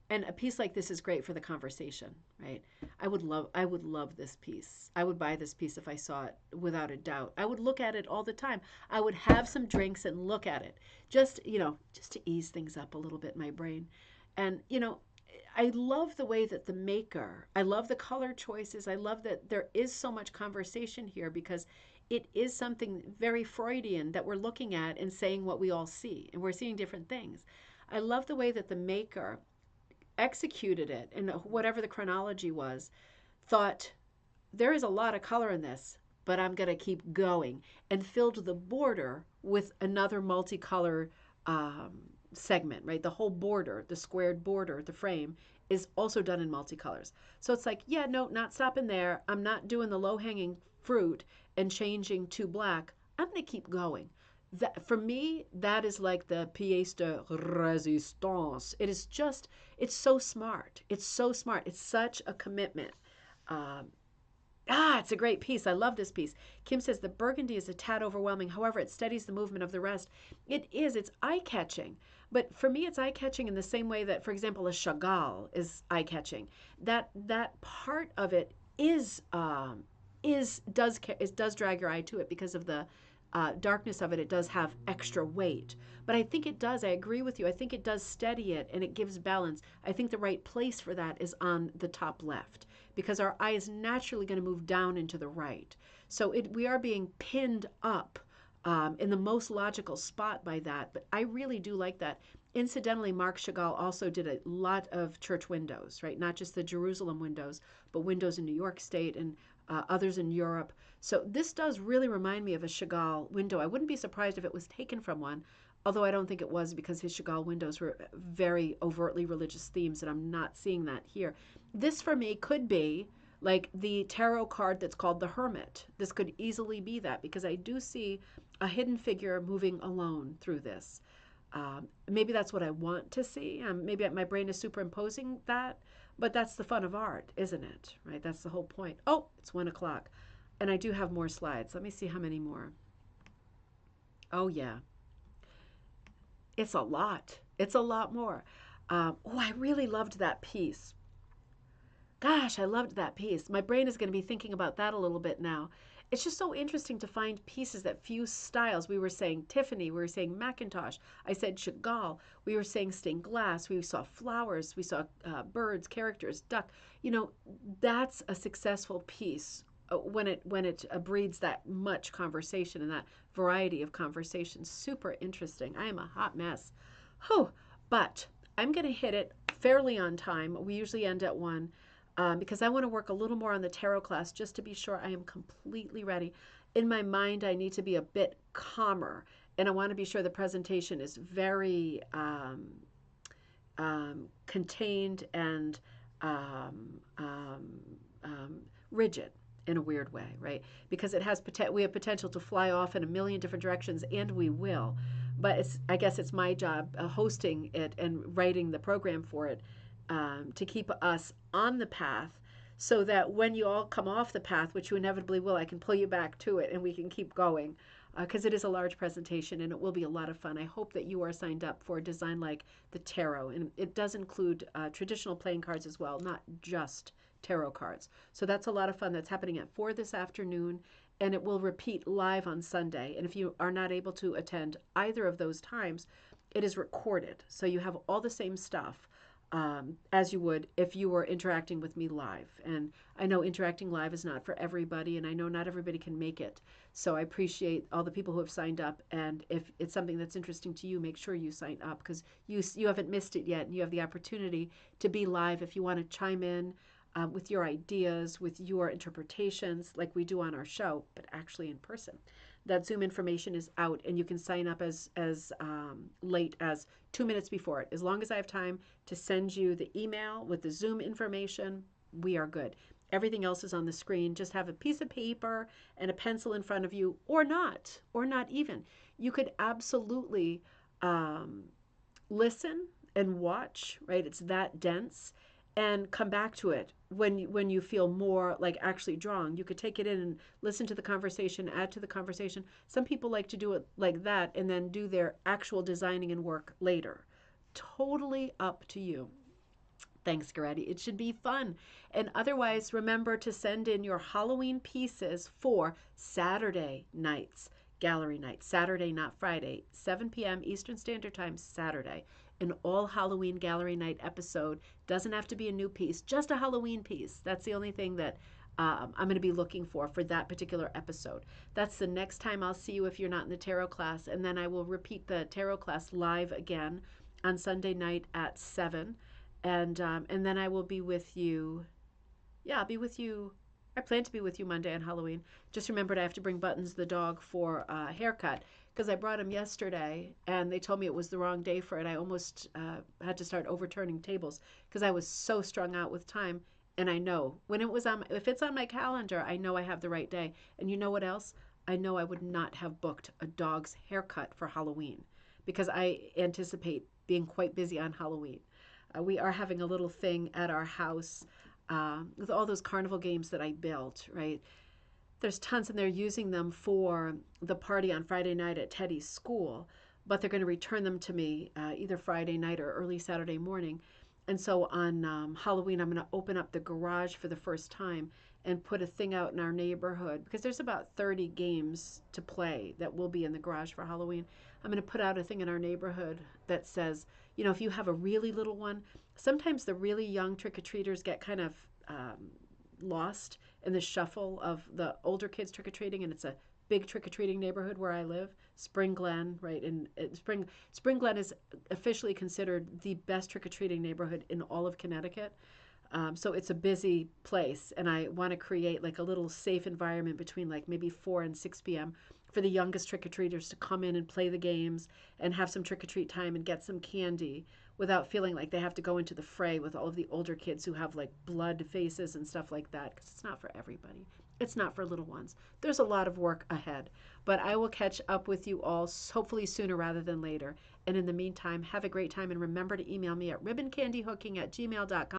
S1: And a piece like this is great for the conversation, right? I would love this piece. I would buy this piece if I saw it without a doubt. I would look at it all the time. I would have some drinks and look at it, just, just to ease things up a little bit in my brain. And, I love the way that the maker, I love the color choices. I love that there is so much conversation here because it is something very Freudian that we're looking at and saying what we all see, and we're seeing different things. I love the way that the maker executed it, and whatever the chronology was, thought there is a lot of color in this, but I'm going to keep going, and filled the border with another multicolor segment, right? The whole border, the squared border, the frame is also done in multicolors. So it's like, yeah, no, not stopping there. I'm not doing the low hanging fruit and changing to black. I'm going to keep going. That, for me, that is like the pièce de résistance. It is just, it's so smart. It's so smart. It's such a commitment. Um, it's a great piece. I love this piece. Kim says the burgundy is a tad overwhelming. However, it steadies the movement of the rest. It is. It's eye-catching. But for me, it's eye-catching in the same way that, for example, a Chagall is eye-catching. That part of it does drag your eye to it because of the darkness of it. It does have extra weight. But I think it does. I agree with you. I think it does steady it and it gives balance. I think the right place for that is on the top left, because our eye is naturally going to move down into the right. So we are being pinned up in the most logical spot by that. But I really do like that. Incidentally, Marc Chagall also did a lot of church windows, right? Not just the Jerusalem windows, but windows in New York State and others in Europe. So this does really remind me of a Chagall window. I wouldn't be surprised if it was taken from one, although I don't think it was, because his Chagall windows were very overtly religious themes, and I'm not seeing that here. This for me could be like the tarot card that's called the Hermit. This could easily be that, because I do see a hidden figure moving alone through this. Maybe that's what I want to see. Maybe my brain is superimposing that, but that's the fun of art, isn't it? Right? That's the whole point. Oh, it's 1 o'clock. And I do have more slides. Let me see how many more. Oh, yeah. It's a lot. It's a lot more. I really loved that piece. Gosh, I loved that piece. My brain is going to be thinking about that a little bit now. It's just so interesting to find pieces that fuse styles. We were saying Tiffany, we were saying Macintosh. I said Chagall. We were saying stained glass. We saw flowers. We saw birds, characters, duck. That's a successful piece when it breeds that much conversation and that variety of conversation. Super interesting. I am a hot mess. But I'm going to hit it fairly on time. We usually end at 1. Because I want to work a little more on the tarot class just to be sure I am completely ready. In my mind, I need to be a bit calmer, and I want to be sure the presentation is very contained and rigid in a weird way, right? Because we have potential to fly off in a million different directions, and we will. But I guess it's my job hosting it and writing the program for it, to keep us on the path, so that when you all come off the path, which you inevitably will, I can pull you back to it and we can keep going. because it is a large presentation and it will be a lot of fun. I hope that you are signed up for a design like the tarot, and it does include traditional playing cards as well, not just tarot cards. So that's a lot of fun. That's happening at 4 this afternoon, and it will repeat live on Sunday. And if you are not able to attend either of those times, it is recorded. So you have all the same stuff as you would if you were interacting with me live. And I know interacting live is not for everybody, and I know not everybody can make it. So I appreciate all the people who have signed up. And if it's something that's interesting to you, make sure you sign up, because you haven't missed it yet. And you have the opportunity to be live if you want to chime in with your ideas, with your interpretations, like we do on our show, but actually in person. That Zoom information is out, and you can sign up as late as 2 minutes before it. As long as I have time to send you the email with the Zoom information, we are good. Everything else is on the screen. Just have a piece of paper and a pencil in front of you, or not even. You could absolutely listen and watch, right? It's that dense, and come back to it when you feel more like actually drawn. You could take it in and listen to the conversation, add to the conversation. Some people like to do it like that and then do their actual designing and work later. Totally up to you. Thanks, Goretti. It should be fun. And otherwise, remember to send in your Halloween pieces for Saturday nights, gallery night. Saturday, not Friday. 7 p.m. Eastern Standard Time, Saturday. An all Halloween gallery night episode. Doesn't have to be a new piece, just a Halloween piece. That's the only thing that I'm going to be looking for that particular episode. That's the next time I'll see you if you're not in the tarot class. And then I will repeat the tarot class live again on Sunday night at 7. And then I will be with you. Yeah, I'll be with you. I plan to be with you Monday on Halloween. Just remembered I have to bring Buttons the dog for a haircut, because I brought him yesterday and they told me it was the wrong day for it. I almost had to start overturning tables because I was so strung out with time. And I know if it's on my calendar, I know I have the right day. And you know what else? I know I would not have booked a dog's haircut for Halloween, because I anticipate being quite busy on Halloween. We are having a little thing at our house with all those carnival games that I built, right? There's tons, and they're using them for the party on Friday night at Teddy's school, but they're going to return them to me either Friday night or early Saturday morning. And so on Halloween, I'm going to open up the garage for the first time and put a thing out in our neighborhood, because there's about 30 games to play that will be in the garage for Halloween. I'm going to put out a thing in our neighborhood that says, if you have a really little one, sometimes the really young trick-or-treaters get kind of lost in the shuffle of the older kids trick-or-treating, and it's a big trick-or-treating neighborhood where I live, Spring Glen, right? And Spring Glen is officially considered the best trick-or-treating neighborhood in all of Connecticut. So it's a busy place, and I want to create like a little safe environment between like maybe 4 and 6 p.m. for the youngest trick-or-treaters to come in and play the games and have some trick-or-treat time and get some candy without feeling like they have to go into the fray with all of the older kids who have like blood faces and stuff like that, because it's not for everybody. It's not for little ones. There's a lot of work ahead, but I will catch up with you all hopefully sooner rather than later. And in the meantime, have a great time, and remember to email me at ribboncandyhooking@gmail.com